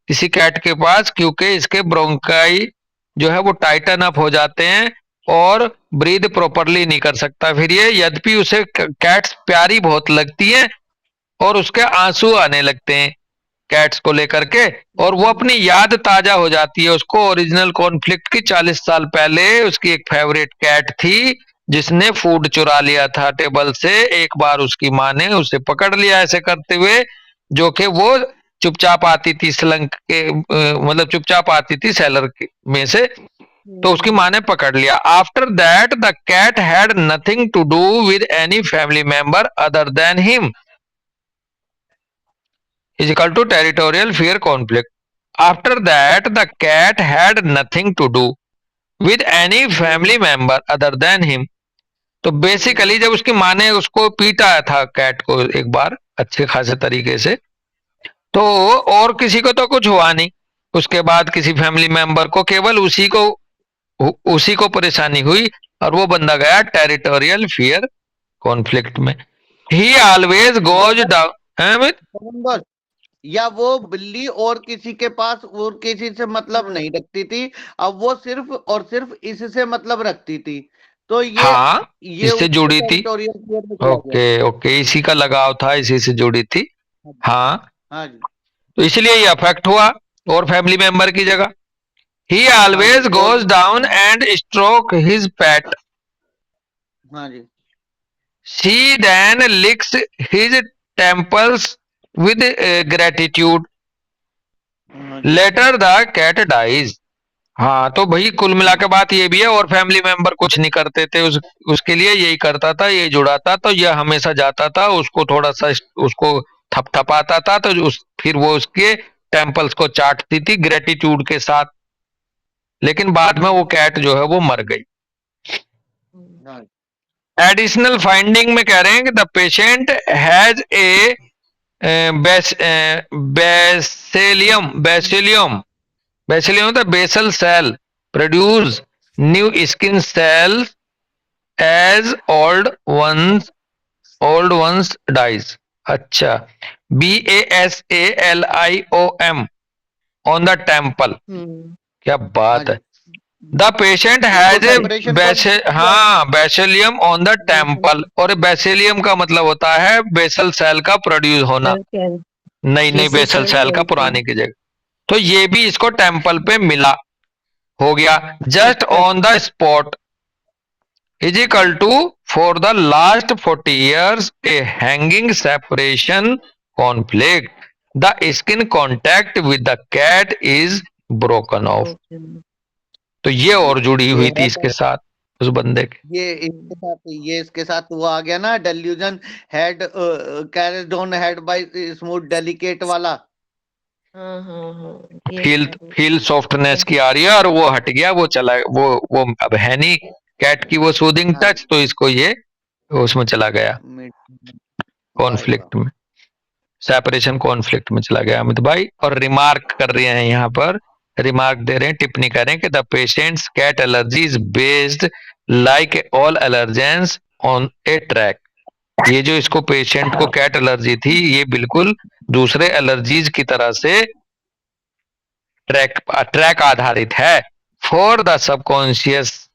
किसी कैट के पास, क्योंकि इसके ब्रोंकाई जो है वो टाइटन अप हो जाते हैं और ब्रीद प्रॉपरली नहीं कर सकता फिर ये, यद्यपि उसे कैट्स प्यारी बहुत लगती है और उसके आंसू आने लगते हैं कैट्स को लेकर के, और वो अपनी याद ताजा हो जाती है उसको ओरिजिनल कॉन्फ्लिक्ट की। 40 साल पहले उसकी एक फेवरेट कैट थी जिसने फूड चुरा लिया था टेबल से। एक बार उसकी माँ ने उसे पकड़ लिया ऐसे करते हुए, जो कि वो चुपचाप आती थी स्लंक के मतलब चुपचाप आती थी सेलर में से, तो उसकी माँ ने पकड़ लिया। After that the cat had nothing to do with any family member other than him is equal to territorial fear conflict. After that, the cat had nothing to do with any family member other than him. तो basically जब उसकी माँ ने उसको पीटा था cat को एक बार अच्छे खासे तरीके से, तो और किसी को तो कुछ हुआ नहीं। उसके बाद किसी फैमिली मेंबर को, केवल उसी को परेशानी हुई और वो बंदा गया टेरिटोरियल फियर कॉन्फ्लिक्ट में। ही ऑलवेज गोज डाउन। या वो बिल्ली और किसी के पास और किसी से मतलब नहीं रखती थी, अब वो सिर्फ और सिर्फ इससे मतलब रखती थी, तो हाँ, ये इससे जुड़ी थी। ओके ओके, इसी का लगाव था, इसी से जुड़ी थी। हाँ हाँ जी, तो इसलिए ये अफेक्ट हुआ और फैमिली मेंबर की जगह। He always goes down and stroke his pet. हाँ जी, she then licks his temples with gratitude. Later the cat dies. हाँ तो भाई कुल मिला के बात ये भी है, और फैमिली मेंबर कुछ नहीं करते थे उसके लिए, यही करता था, यही जुड़ाता, तो यह हमेशा जाता था उसको थोड़ा सा उसको थपथपाता था, तो फिर वो उसके टेम्पल्स को चाटती थी ग्रेटिट्यूड के साथ। लेकिन बाद में वो कैट जो है वो मर गई। एडिशनल फाइंडिंग में कह रहे हैं कि the patient has a basalioma होता है basal cell produce new skin cells as old ones dies. अच्छा, BASALIOM ऑन द टेम्पल। क्या बात है। The patient has a basalioma on the temple, और बेसिलियम का मतलब होता है बेसल सेल का प्रोड्यूस होना, नई बेसल सेल का पुराने की जगह। तो ये भी इसको टेम्पल पे मिला, हो गया just on the spot. Is equal to for the last 40 years a hanging separation conflict, the skin contact with the cat is broken off. तो ये और जुड़ी हुई थी इसके साथ उस बंदे के। ये इसके साथ वो आ गया ना delusion head carriage done head by smooth delicate वाला। फील सॉफ्टनेस की आ रही है और वो हट गया, वो चला, वो अब है नहीं कैट की वो सूदिंग टच, तो इसको ये उसमें चला गया कॉन्फ्लिक्ट में, सेपरेशन कॉन्फ्लिक्ट में चला गया अमित भाई। और रिमार्क कर रहे हैं यहाँ पर, रिमार्क दे रहे हैं, टिप्पणी कर रहे हैं कि the patient's cat allergy is based like all allergens on a track. ये जो इसको पेशेंट को कैट एलर्जी थी, ये बिल्कुल दूसरे एलर्जीज की तरह से ट्रैक आधारित है। For the subconscious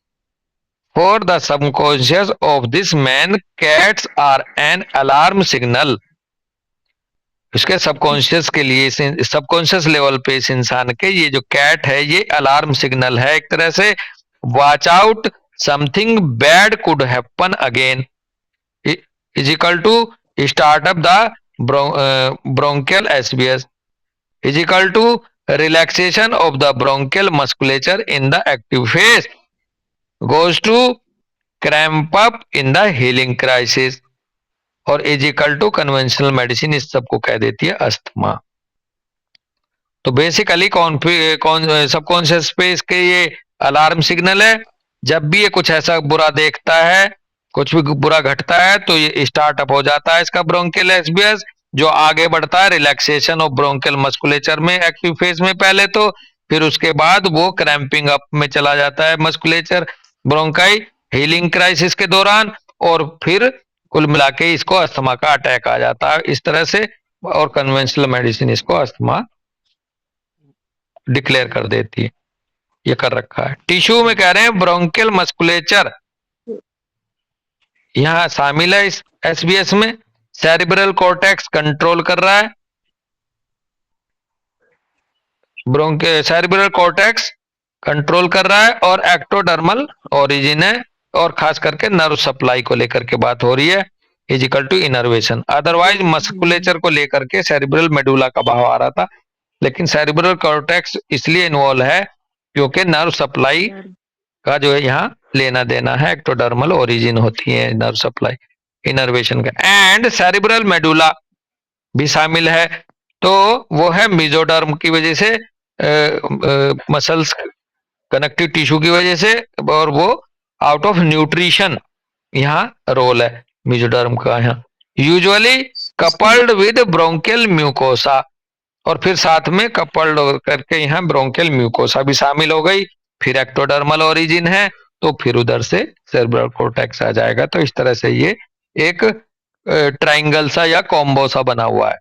of this man cats are an alarm signal. इसके सबकॉन्शियस के लिए, सबकॉन्शियस लेवल पे इस इंसान के, ये जो कैट है ये अलार्म सिग्नल है एक तरह से। Watch out something bad could happen again is equal to start up the bronchial SBS is equal to relaxation of the bronchial musculature in the active phase goes to cramp up in the healing crisis, और is equal to conventional medicine इस सबको कह देती है asthma. तो basically subconscious पे इसके ये अलार्म सिग्नल है। जब भी ये कुछ ऐसा बुरा देखता है, कुछ भी बुरा घटता है, तो ये स्टार्टअप हो जाता है इसका ब्रोंकियल एसबीएस, जो आगे बढ़ता है रिलैक्सेशन ऑफ ब्रोंकियल मस्कुलेचर में एक्टिव फेज में पहले, तो फिर उसके बाद वो क्रैम्पिंग अप में चला जाता है मस्कुलेचर ब्रोंकाई हीलिंग क्राइसिस के दौरान, और फिर कुल मिला के इसको अस्थमा का अटैक आ जाता है इस तरह से, और कन्वेंशनल मेडिसिन इसको अस्थमा डिक्लेयर कर देती है। ये कर रखा है। टिश्यू में कह रहे हैं ब्रोंकियल मस्कुलेचर यहाँ शामिल है इस एसबीएस में। सेरिब्रल कॉर्टेक्स कंट्रोल कर रहा है, सेरिब्रल कॉर्टेक्स कंट्रोल कर रहा है, और एक्टोडर्मल ओरिजिन है, और खास करके नर्व सप्लाई को लेकर के बात हो रही है, is equal to innervation. Otherwise musculature को लेकर के सेरिब्रल मेडुला का भाव आ रहा था, लेकिन सेरिब्रल कॉर्टेक्स इसलिए इन्वॉल्व है क्योंकि नर्व सप्लाई का जो है यहाँ लेना देना है, एक्टोडर्मल ओरिजिन होती है नर्व सप्लाई इनर्वेशन का। एंड सेरिब्रल मेडुला भी शामिल है, तो वो है मेसोडर्म की वजह से, मसल्स कनेक्टिव टिश्यू की वजह से, और वो आउट ऑफ न्यूट्रिशन यहाँ रोल है मेसोडर्म का यहाँ, usually coupled with bronchial mucosa, और फिर साथ में कपल्ड करके यहाँ ब्रोंकियल म्यूकोसा भी शामिल हो गई, फिर एक्टोडर्मल ओरिजिन है, तो फिर उधर से सेरिब्रल कॉर्टेक्स आ जाएगा। तो इस तरह से ये एक ट्राइंगल सा या कॉम्बो सा बना हुआ है,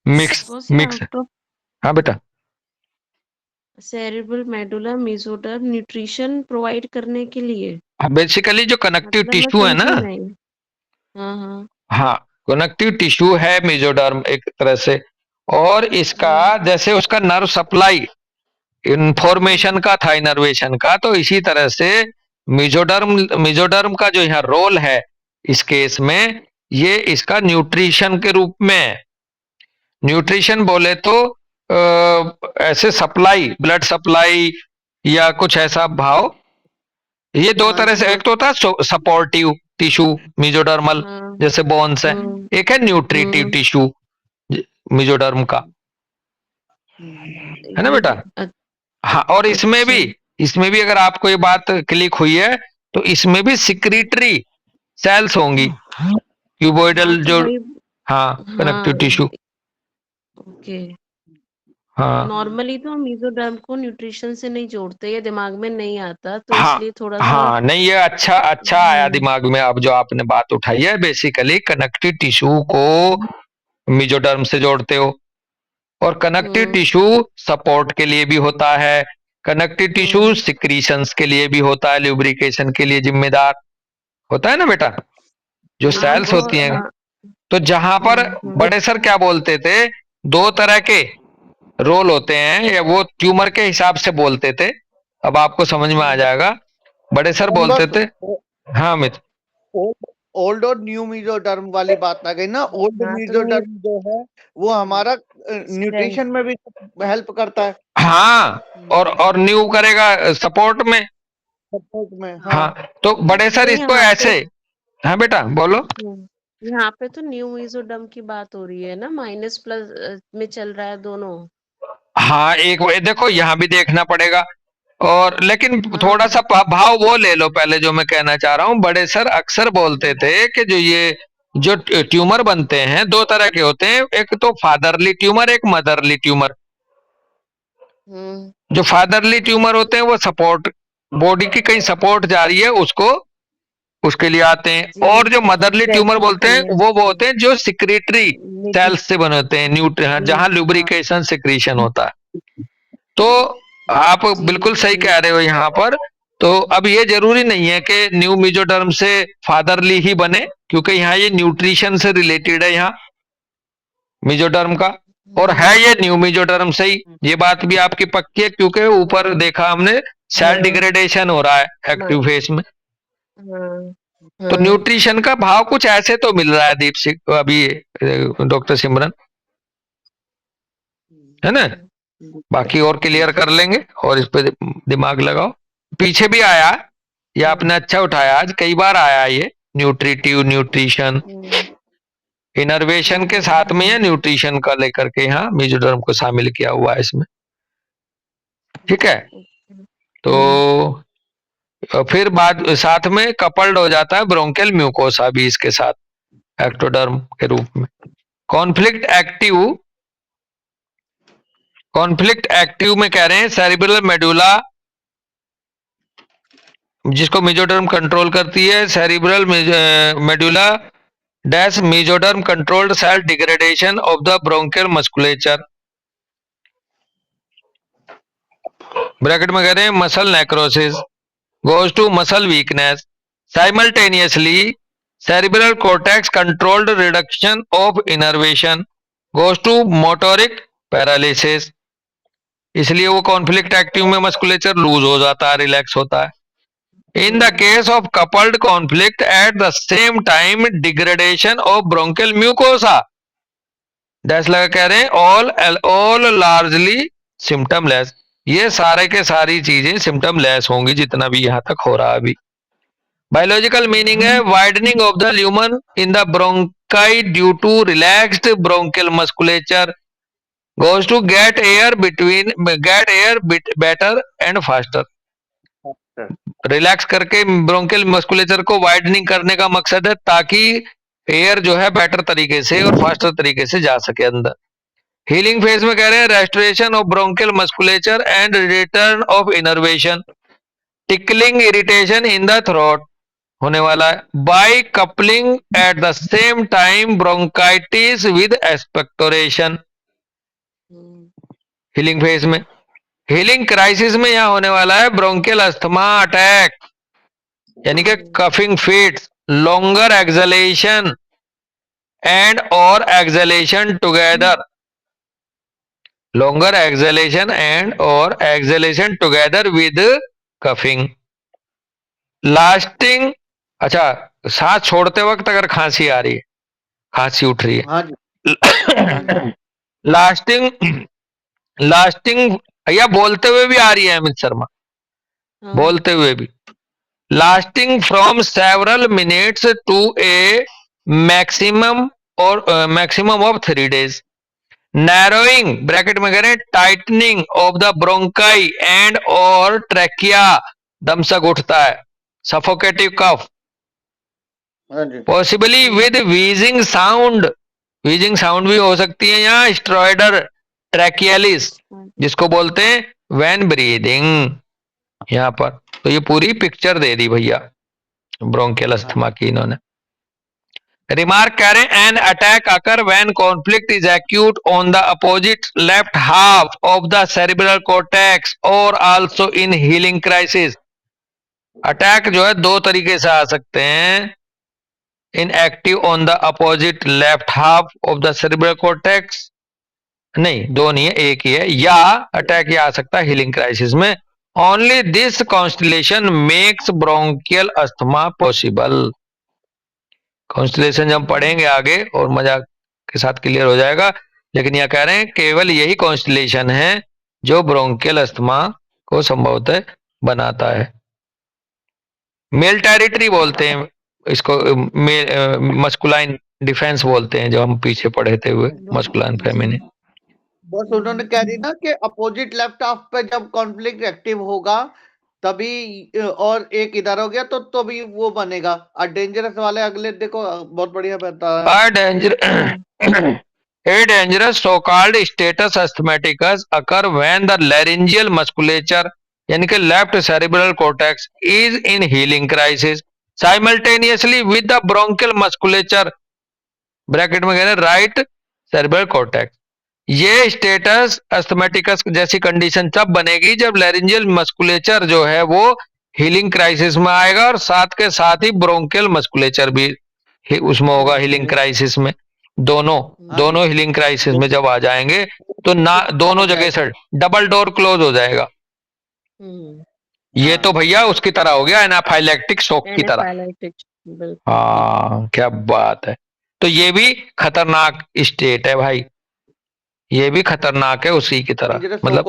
मिक्स। हाँ बेटा, cerebral medulla mesoderm nutrition provide करने के लिए, बेसिकली जो कनेक्टिव मतलब मैं टिश्यू है ना, समझी नहीं। हाँ हाँ। हाँ कनेक्टिव टिश्यू है मेसोडर्म एक तरह से, और इसका जैसे उसका नर्व सप्लाई इंफॉर्मेशन का था इनर्वेशन का, तो इसी तरह से मेसोडर्म का जो यहाँ रोल है इस केस में, ये इसका न्यूट्रिशन के रूप में है। न्यूट्रिशन बोले तो ऐसे सप्लाई, ब्लड सप्लाई या कुछ ऐसा भाव, ये दो तरह से, एक तो होता है सपोर्टिव टिश्यू मेसोडर्मल जैसे बोन्स है, एक है न्यूट्रिटिव टिश्यू मेसोडर्म का, है ना बेटा। हाँ, और इसमें भी अगर आपको ये बात क्लिक हुई है, तो इसमें भी सिक्रीटरी सेल्स होंगी, क्यूबोइडल जो, हाँ कनेक्टिव टिश्यू, ओके। हाँ नॉर्मली तो हम मेसोडर्म को न्यूट्रिशन से नहीं जोड़ते, ये दिमाग में नहीं आता, तो हाँ इसलिए थोड़ा सा। हाँ, नहीं ये अच्छा आया दिमाग में अब जो आपने बात उठाई है। बेसिकली कनेक्टिव टिश्यू को मेसोडर्म से जोड़ते हो, और कनेक्टिव टिश्यू सपोर्ट के लिए भी होता है, कनेक्टिव टिश्यू सिक्रीशंस के लिए भी होता है, ल्यूब्रिकेशन के लिए जिम्मेदार होता है ना बेटा, जो सेल्स होती हैं। तो जहां पर बड़े सर क्या बोलते थे, दो तरह के रोल होते हैं, या वो ट्यूमर के हिसाब से बोलते थे, अब आपको समझ में आ जाएगा। बड़े सर बोलते थे, हाँ मित्र, ओल्ड और न्यू मेसोडर्म वाली बात आ गई ना। ओल्ड मेसोडर्म जो है वो हमारा न्यूट्रिशन में भी हेल्प करता है, हाँ, और न्यू करेगा सपोर्ट में। हाँ, तो बड़े सर इसको ऐसे, हाँ बेटा बोलो। यहाँ पे तो न्यू मेसोडर्म की बात हो रही है ना, माइनस प्लस में चल रहा है दोनों। हाँ, एक देखो यहाँ भी देखना पड़ेगा, और लेकिन थोड़ा सा भाव वो ले लो पहले, जो मैं कहना चाह रहा हूँ। बड़े सर अक्सर बोलते थे कि जो ट्यूमर बनते हैं दो तरह के होते हैं, एक तो फादरली ट्यूमर, एक मदरली ट्यूमर। जो फादरली ट्यूमर होते हैं वो सपोर्ट, बॉडी की कहीं सपोर्ट जा रही है उसको, उसके लिए आते हैं। और जो मदरली ट्यूमर बोलते हैं वो होते हैं जो सिक्रेटरी सेल्स से बने होते हैं, न्यूट्रिएंट, जहां लुब्रिकेशन सिक्रीशन होता है। तो आप बिल्कुल सही कह रहे हो यहाँ पर। तो अब ये जरूरी नहीं है कि न्यू मेसोडर्म से फादरली ही बने, क्योंकि यहाँ ये न्यूट्रिशन से रिलेटेड है यहाँ मेसोडर्म का, और है ये न्यू मेसोडर्म से ही। ये बात भी आपकी पक्की है, क्योंकि ऊपर देखा हमने सेल डिग्रेडेशन हो रहा है एक्टिव फेज में। तो न्यूट्रिशन का भाव कुछ ऐसे तो मिल रहा है दीप सिंह अभी, डॉक्टर सिमरन, है ना। बाकी और क्लियर कर लेंगे, और इस पे दिमाग लगाओ। पीछे भी आया, ये आपने अच्छा उठाया, आज कई बार आया ये न्यूट्रिटिव, न्यूट्रिशन, इनर्वेशन के साथ में या न्यूट्रिशन का लेकर के यहाँ मेसोडर्म को शामिल किया हुआ है इसमें, ठीक है। तो फिर बाद साथ में कपल्ड हो जाता है ब्रोंकियल म्यूकोसा भी इसके साथ, एक्टोडर्म के रूप में। कॉन्फ्लिक्ट एक्टिव में कह रहे हैं सेरिब्रल मेडुला, जिसको मेसोडर्म कंट्रोल करती है, cerebral medulla dash mesoderm controlled cell degradation of the bronchial musculature. Bracket में कह रहे हैं muscle necrosis goes to muscle weakness. Simultaneously, cerebral cortex controlled reduction of innervation goes to motoric paralysis. इसलिए वो conflict active में musculature loose हो जाता है, रिलैक्स होता है. In the case of coupled conflict, at the same time degradation of bronchial mucosa. Dash लगा कह रहे हैं all largely symptomless. ये सारे के सारी चीजें सिम्टम लेस होंगी जितना भी यहां तक हो रहा है अभी. बायोलॉजिकल मीनिंग है widening of the lumen in the bronchi due to relaxed bronchial musculature goes to get air better and faster. Relax करके ब्रोंकियल मस्कुलेचर को वाइडनिंग करने का मकसद है ताकि एयर जो है बेटर तरीके से और फास्टर तरीके से जा सके अंदर. हीलिंग फेज में कह रहे हैं restoration of bronchial musculature and return of innervation. Tickling irritation in the throat होने वाला है by coupling at the same time bronchitis with expectoration. Healing phase में. हीलिंग क्राइसिस में यहां होने वाला है ब्रोंकियल अस्थमा अटैक यानी कि coughing fits, longer exhalation and और exhalation together. longer exhalation and or exhalation together with coughing. lasting अच्छा सांस छोड़ते वक्त अगर खांसी आ रही है, खांसी उठ रही है. हाँ जी. लास्टिंग या बोलते हुए भी आ रही है अमित शर्मा, बोलते हुए भी. Lasting from several minutes to a maximum of 3 days. Narrowing bracket में कह रहे हैं tightening of the bronchi and और ट्रैकिया, दमसक उठता है, suffocative cough, possibly with wheezing sound. Wheezing sound भी हो सकती है यहाँ. स्ट्रॉइडर ट्रैकियालिस जिसको बोलते हैं व्हेन ब्रीदिंग यहाँ पर. तो ये पूरी पिक्चर दे दी भैया ब्रोंकियल अस्थमा की इन्होंने. रिमार्क कह रहे हैं an attack occur when conflict is acute on the opposite left half of the cerebral cortex और also in healing crisis. Attack जो है दो तरीके से आ सकते हैं. In active on the opposite left half of the cerebral cortex, नहीं दो नहीं है, एक ही है. या अटैक ये आ सकता है हीलिंग क्राइसिस में. Only this constellation makes bronchial asthma possible. Constellation जब पढ़ेंगे आगे और मजा के साथ क्लियर हो जाएगा. लेकिन यह कह रहे हैं केवल यही कॉन्स्टलेशन है जो ब्रोंकियल अस्थमा को संभवतः बनाता है. मेल टेरिटरी बोलते हैं इसको, मस्कुलाइन डिफेंस बोलते हैं जो हम पीछे पढ़े थे हुए मस्कुलाइन फेमिनिन. बस उन्होंने कह दी ना कि अपोजिट लेफ्ट हाफ पे जब कॉन्फ्लिक्ट एक्टिव होगा तभी, और एक इधर हो गया तो भी वो बनेगा. और डेंजरस वाले अगले देखो बहुत बढ़िया बता है. A dangerous so-called status asthmaticus occur when the laryngeal musculature यानी कि left cerebral cortex is in healing crisis simultaneously with the bronchial musculature bracket में कह रहे हैं right cerebral cortex. ये स्टेटस अस्थमेटिकस जैसी कंडीशन तब बनेगी जब लैरिंजियल मस्कुलेचर जो है वो हीलिंग क्राइसिस में आएगा और साथ के साथ ही ब्रोंकियल मस्कुलेचर भी उसमें होगा हीलिंग क्राइसिस में. दोनों हीलिंग क्राइसिस में जब आ जाएंगे तो ना दोनों जगह से डबल डोर क्लोज हो जाएगा. ये तो भैया उसकी तरह हो गया एनाफाइलैक्टिक शॉक की तरह. हाँ क्या बात है. तो ये भी खतरनाक स्टेट है भाई, ये भी खतरनाक है उसी की तरह. मतलब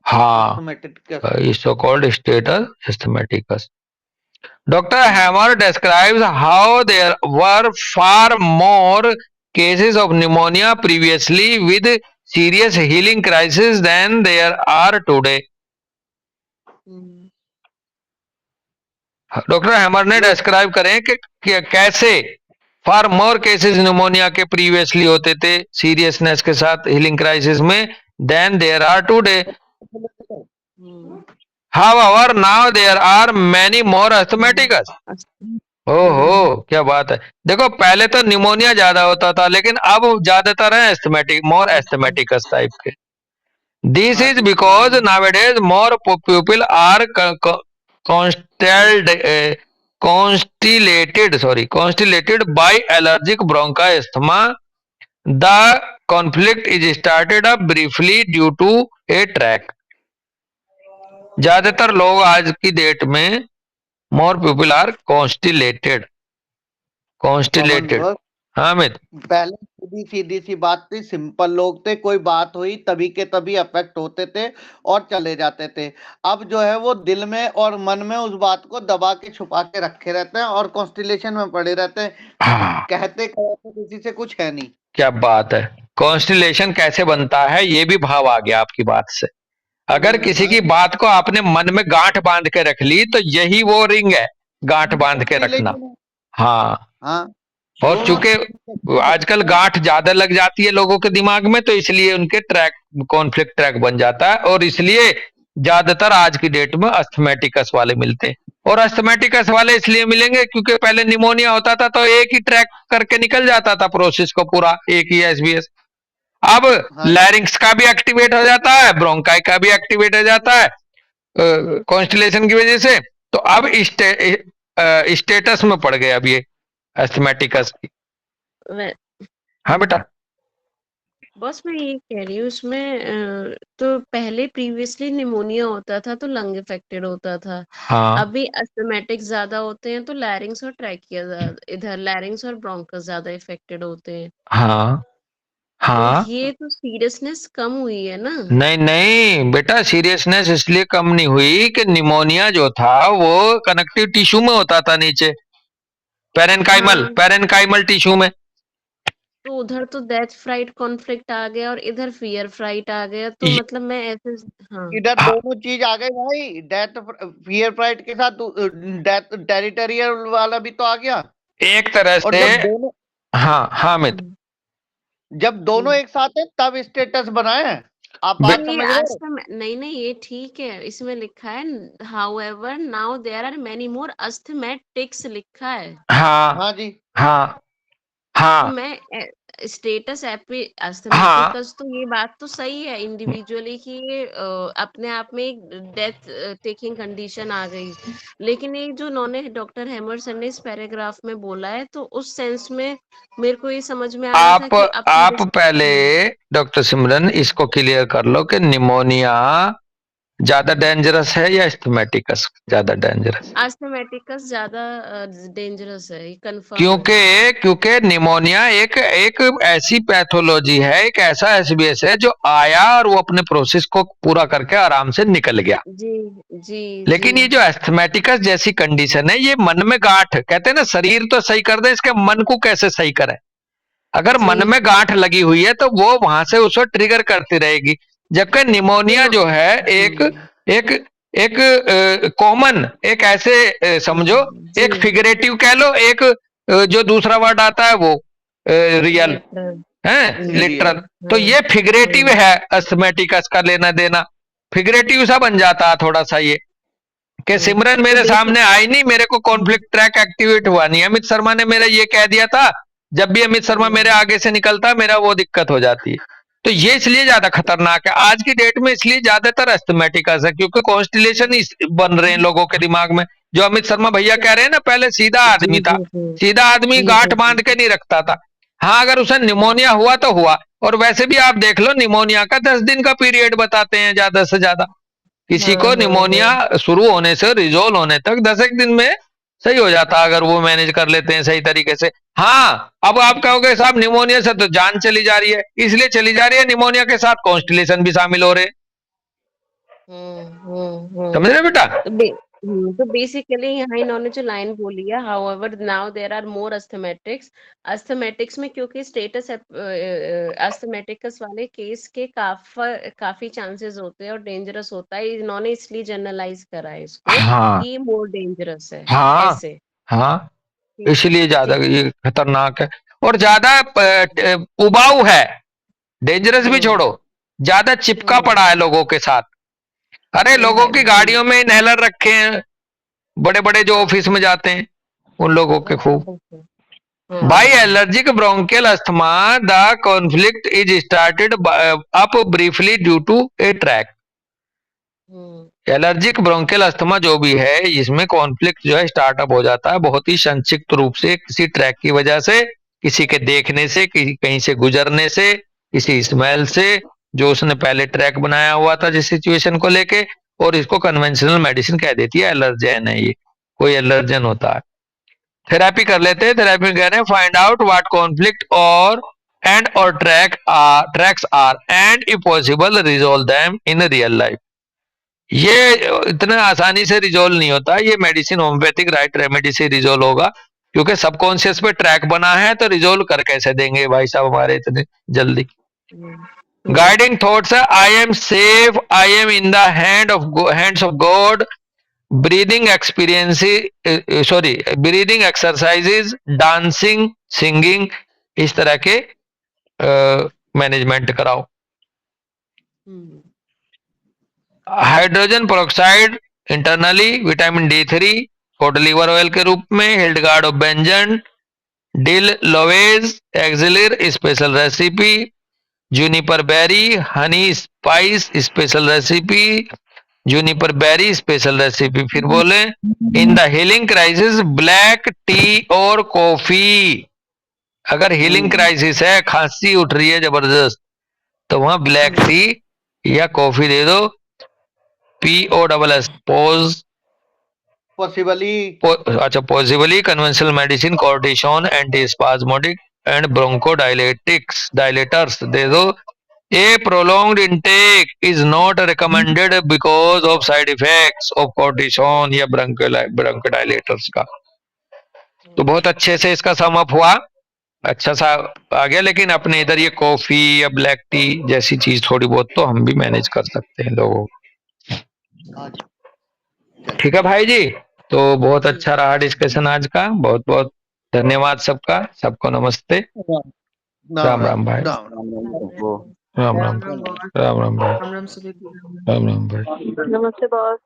हाँ so called status एस्थमेटिकस. Dr. Hammer describes how there were far more cases of pneumonia previously with serious healing crisis than there are today. Doctor Hammer ने डिस्क्राइब करें कि कैसे फार मोर केसेस न्यूमोनिया के प्रीवियसली होते थे seriousness के साथ healing crisis में than there are today. However, now there are many more asthmaticus. ओहो क्या बात है. देखो पहले तो न्यूमोनिया ज्यादा होता था लेकिन अब ज्यादातर है एस्थमेटिक, मोर एस्थमेटिकस टाइप के. दिस हाँ इज ठीक बिकॉज है। Nowadays more people are constellated by allergic bronchiasthma. The conflict is started up briefly due to a track. ज्यादातर लोग आज की डेट में मोर पीपल आर कॉन्स्टिलेटेड। पवन कॉन्स्टिलेटेड। भक्त, हाँ अमित। पहले सीधी सीधी सी बात थी, सिंपल लोग थे, कोई बात हुई तभी के तभी अफेक्ट होते थे और चले जाते थे। अब जो है वो दिल में और मन में उस बात को दबा के छुपा के रखे रहते हैं और कॉन्स्टिलेशन में पड़े रहते हैं, लेकिन हाँ, कहते किसी से कुछ है नहीं। क्या बात है। कॉन्स्टिलेशन कैसे बनता है ये भी भाव आ गया आपकी बात से। अगर किसी हाँ, की बात को आपने मन में गांठ बांध के रख ली तो यही वो रिंग है, गांठ बांध के रखना। कॉन्स्टिलेशन है। हाँ। हाँ, और दोनों चूंकि आजकल चीजें गांठ ज्यादा लग जाती है लोगों के दिमाग में, तो इसलिए उनके ट्रैक कॉन्फ्लिक्ट ट्रैक बन जाता है, और इसलिए ज्यादातर आज की डेट में अस्थमैटिकस वाले मिलते हैं। और अस्थमैटिकस वाले इसलिए मिलेंगे क्योंकि पहले निमोनिया होता था तो एक ही ट्रैक करके निकल जाता था प्रोसेस को पूरा, एक ही एसबीएस। अब हाँ जी, लैरिंग्स का भी एक्टिवेट हो जाता है, ब्रोंकाई का भी एक्टिवेट हो जाता है कॉन्स्टिलेशन की वजह से। तो अब स्टेटस में पड़ गए अब ये एस्थमेटिकस की। वे- हाँ बेटा। बस मैं ये कह रही हूँ उसमें तो पहले प्रीवियसली निमोनिया होता था तो लंग इफेक्टेड होता था। हाँ अभी अस्थमैटिक्स ज्यादा होते हैं तो लैरिंग्स और ट्रैकिया इधर लैरिंग्स और ब्रोंकस ज्यादा इफेक्टेड होते हैं। हाँ तो हाँ। ये तो सीरियसनेस कम हुई है ना। नहीं नहीं बेटा, सीरियसनेस इसलिए कम नहीं हुई कि निमोनिया जो था वो कनेक्टिव टिश्यू में होता था नीचे, पेरेनकाइमल हाँ, पेरेनकाइमल टिश्यू में। तो उधर तो डेथ फ्राइट कॉन्फ्लिक्ट आ गया और इधर फियर फ्राइट आ गया, तो ये- मतलब मैं ऐसे। हाँ। इधर हाँ, दोनों चीज आ गई भाई, डेथ फियर प्राइड के साथ डेथ टेरिटोरियल वाला भी तो आ गया। एक तरह और से। हाँ हाँ मित। हम्म, जब दोनों हम्म। एक साथ है तब स्टेटस बनाए हैं। आप बे- बात नहीं, समझ रहे आज हो? का नहीं नहीं ये ठीक है, इसमें लिखा है however now there are many more asthmatics लिखा है। हाँ हाँ जी, हाँ तो हाँ मैं स्टेटस एपी हाँ। अस्थमैटिकस, तो ये बात तो सही है इंडिविजुअली कि ये अपने आप में एक डेथ टेकिंग कंडीशन आ गई। लेकिन ये जो उन्होंने डॉक्टर हेमरसन ने इस पैराग्राफ में बोला है तो उस सेंस में मेरे को ये समझ में आ रहा था आप कि अब आप थोड़े पहले डॉक्टर सिमरन इसको क्लियर कर लो कि निमोनिया ज्यादा डेंजरस है या एस्थमेटिकस ज्यादा डेंजरस। अस्थमैटिकस ज्यादा डेंजरस है, ये कंफर्म है। क्योंकि क्योंकि निमोनिया एक एक ऐसी पैथोलॉजी है, एक ऐसा एसबीएस है जो आया और वो अपने प्रोसेस को पूरा करके आराम से निकल गया। जी जी जी। लेकिन ये जो एस्थमेटिकस जैसी कंडीशन है, ये मन में गांठ, कहते हैं ना शरीर तो सही कर दे, इसके मन को कैसे सही करें। अगर जी मन में गांठ लगी हुई है तो वो वहां से उसको ट्रिगर करती रहेगी। जबकि निमोनिया इनो जो है एक एक एक कॉमन, एक ऐसे समझो, जी एक फिगरेटिव कह लो, एक जो दूसरा वर्ड आता है वो रियल लेटरल। है, रियल। लिटरल। तो ये फिगरेटिव हम्म, है अस्थमेटिकस का लेना देना, फिगरेटिव सा बन जाता है थोड़ा सा ये, कि सिमरन तो मेरे बेसिक। सामने आई नहीं, मेरे को कॉन्फ्लिक्ट ट्रैक एक्टिवेट हुआ नहीं, अमित शर्मा ने मेरा ये कह दिया था, जब भी अमित शर्मा मेरे आगे से निकलता मेरा वो दिक्कत हो जाती है। तो ये इसलिए ज्यादा खतरनाक है आज की डेट में, इसलिए ज्यादातर अस्थमेटिकस है क्योंकि कॉन्स्टिलेशन बन रहे हैं लोगों के दिमाग में। जो अमित शर्मा भैया कह रहे हैं ना, पहले सीधा जी आदमी था, जी जी सीधा आदमी जी गांठ जी बांध के नहीं रखता था। हाँ, अगर उसे निमोनिया हुआ तो हुआ। और वैसे भी आप देख लो, निमोनिया का 10 दिन का पीरियड बताते हैं ज्यादा से ज्यादा। किसी हाँ को हाँ निमोनिया हाँ। शुरू होने से रिजोल्व होने तक 10 एक दिन में सही हो जाता है, अगर वो मैनेज कर लेते हैं सही तरीके से। हाँ, अब आप कहोगे साहब निमोनिया से तो जान चली जा रही है, इसलिए चली जा रही है निमोनिया के साथ कॉन्स्टिलेशन भी शामिल हो रहे हैं। समझ रहे बेटा। तो बे तो बेसिकली यहाँ इन्होंने जो लाइन बोली है however now there are more asthmatics. Asthmatics में क्योंकि स्टेटस अस्थमैटिकस वाले केस के काफी चांसेस होते हैं और डेंजरस होता है, इन्होंने इसलिए जनरलाइज करा है इसको हाँ कि ये मोर डेंजरस है हाँ ऐसे। हाँ। ठीक है इसलिए ज्यादा ठीक है। ये खतरनाक है, और ज्यादा उबाऊ है। डेंजरस भी हम्म छोड़ो, ज्यादा चिपका हम्म। पड़ा है लोगों के साथ। अरे लोगों की जी। गाड़ियों में इनहेलर रखे हैं, बड़े बड़े जो ऑफिस में जाते हैं उन लोगों के अच्छा खूब। बिल्कुल। By allergic bronchial asthma, the conflict is started up briefly due to a tract. Allergic bronchial asthma जो भी है, इसमें कॉन्फ्लिक्ट जो है स्टार्टअप हो जाता है बहुत ही संक्षिप्त रूप से, किसी ट्रैक की वजह से, किसी के देखने से, किसी कहीं से गुजरने से, किसी स्मेल से, जो उसने पहले ट्रैक बनाया हुआ था जिस सिचुएशन को लेके, और इसको कन्वेंशनल मेडिसिन कह देती है, एलर्जेन है ये, कोई एलर्जन होता है। थेरेपी कर लेते हैं। थेरेपी में कह रहे हैं फाइंड आउट व्हाट कॉन्फ्लिक्ट और एंड और tracks are and if possible resolve them in real life. ये इतना आसानी से रिजोल्व नहीं होता, ये मेडिसिन होम्योपैथिक राइट रेमेडी से रिजोल्व होगा, क्योंकि सबकॉन्शियस पे ट्रैक बना है, तो रिजोल्व कर कैसे देंगे भाई साहब हमारे इतने जल्दी। गाइडिंग थॉट्स है I am safe, I am in the hands of God, breathing breathing exercises, dancing, singing, इस तरह के मैनेजमेंट कराओ। Hydrogen peroxide internally, vitamin D3 cod liver oil के रूप में, Hildegard of Bingen, dill lovage elixir special recipe, juniper berry honey spice special recipe, juniper berry special recipe. फिर बोले in the healing crisis black tea और coffee. अगर healing crisis है, खांसी उठ रही है जबरदस्त, तो वहां ब्लैक टी या कॉफी दे दो। POSS possibly conventional medicine, cortisone, antispasmodic and bronchodilatics dilators दे दो। A prolonged intake is not recommended because of side effects of cortisone या ब्रोंकोडायलेटर्स का। तो बहुत अच्छे से इसका सम अप हुआ, अच्छा सा आ गया। लेकिन अपने इधर ये कॉफी या ब्लैक टी जैसी चीज थोड़ी बहुत तो हम भी मैनेज कर सकते हैं लोगों। ठीक है भाई जी, तो बहुत अच्छा रहा डिस्कशन आज का, बहुत बहुत धन्यवाद सबका, सबको नमस्ते, राम राम भाई, राम राम, राम राम भाई, राम राम सभी को। राम राम भाई। नमस्ते बॉस।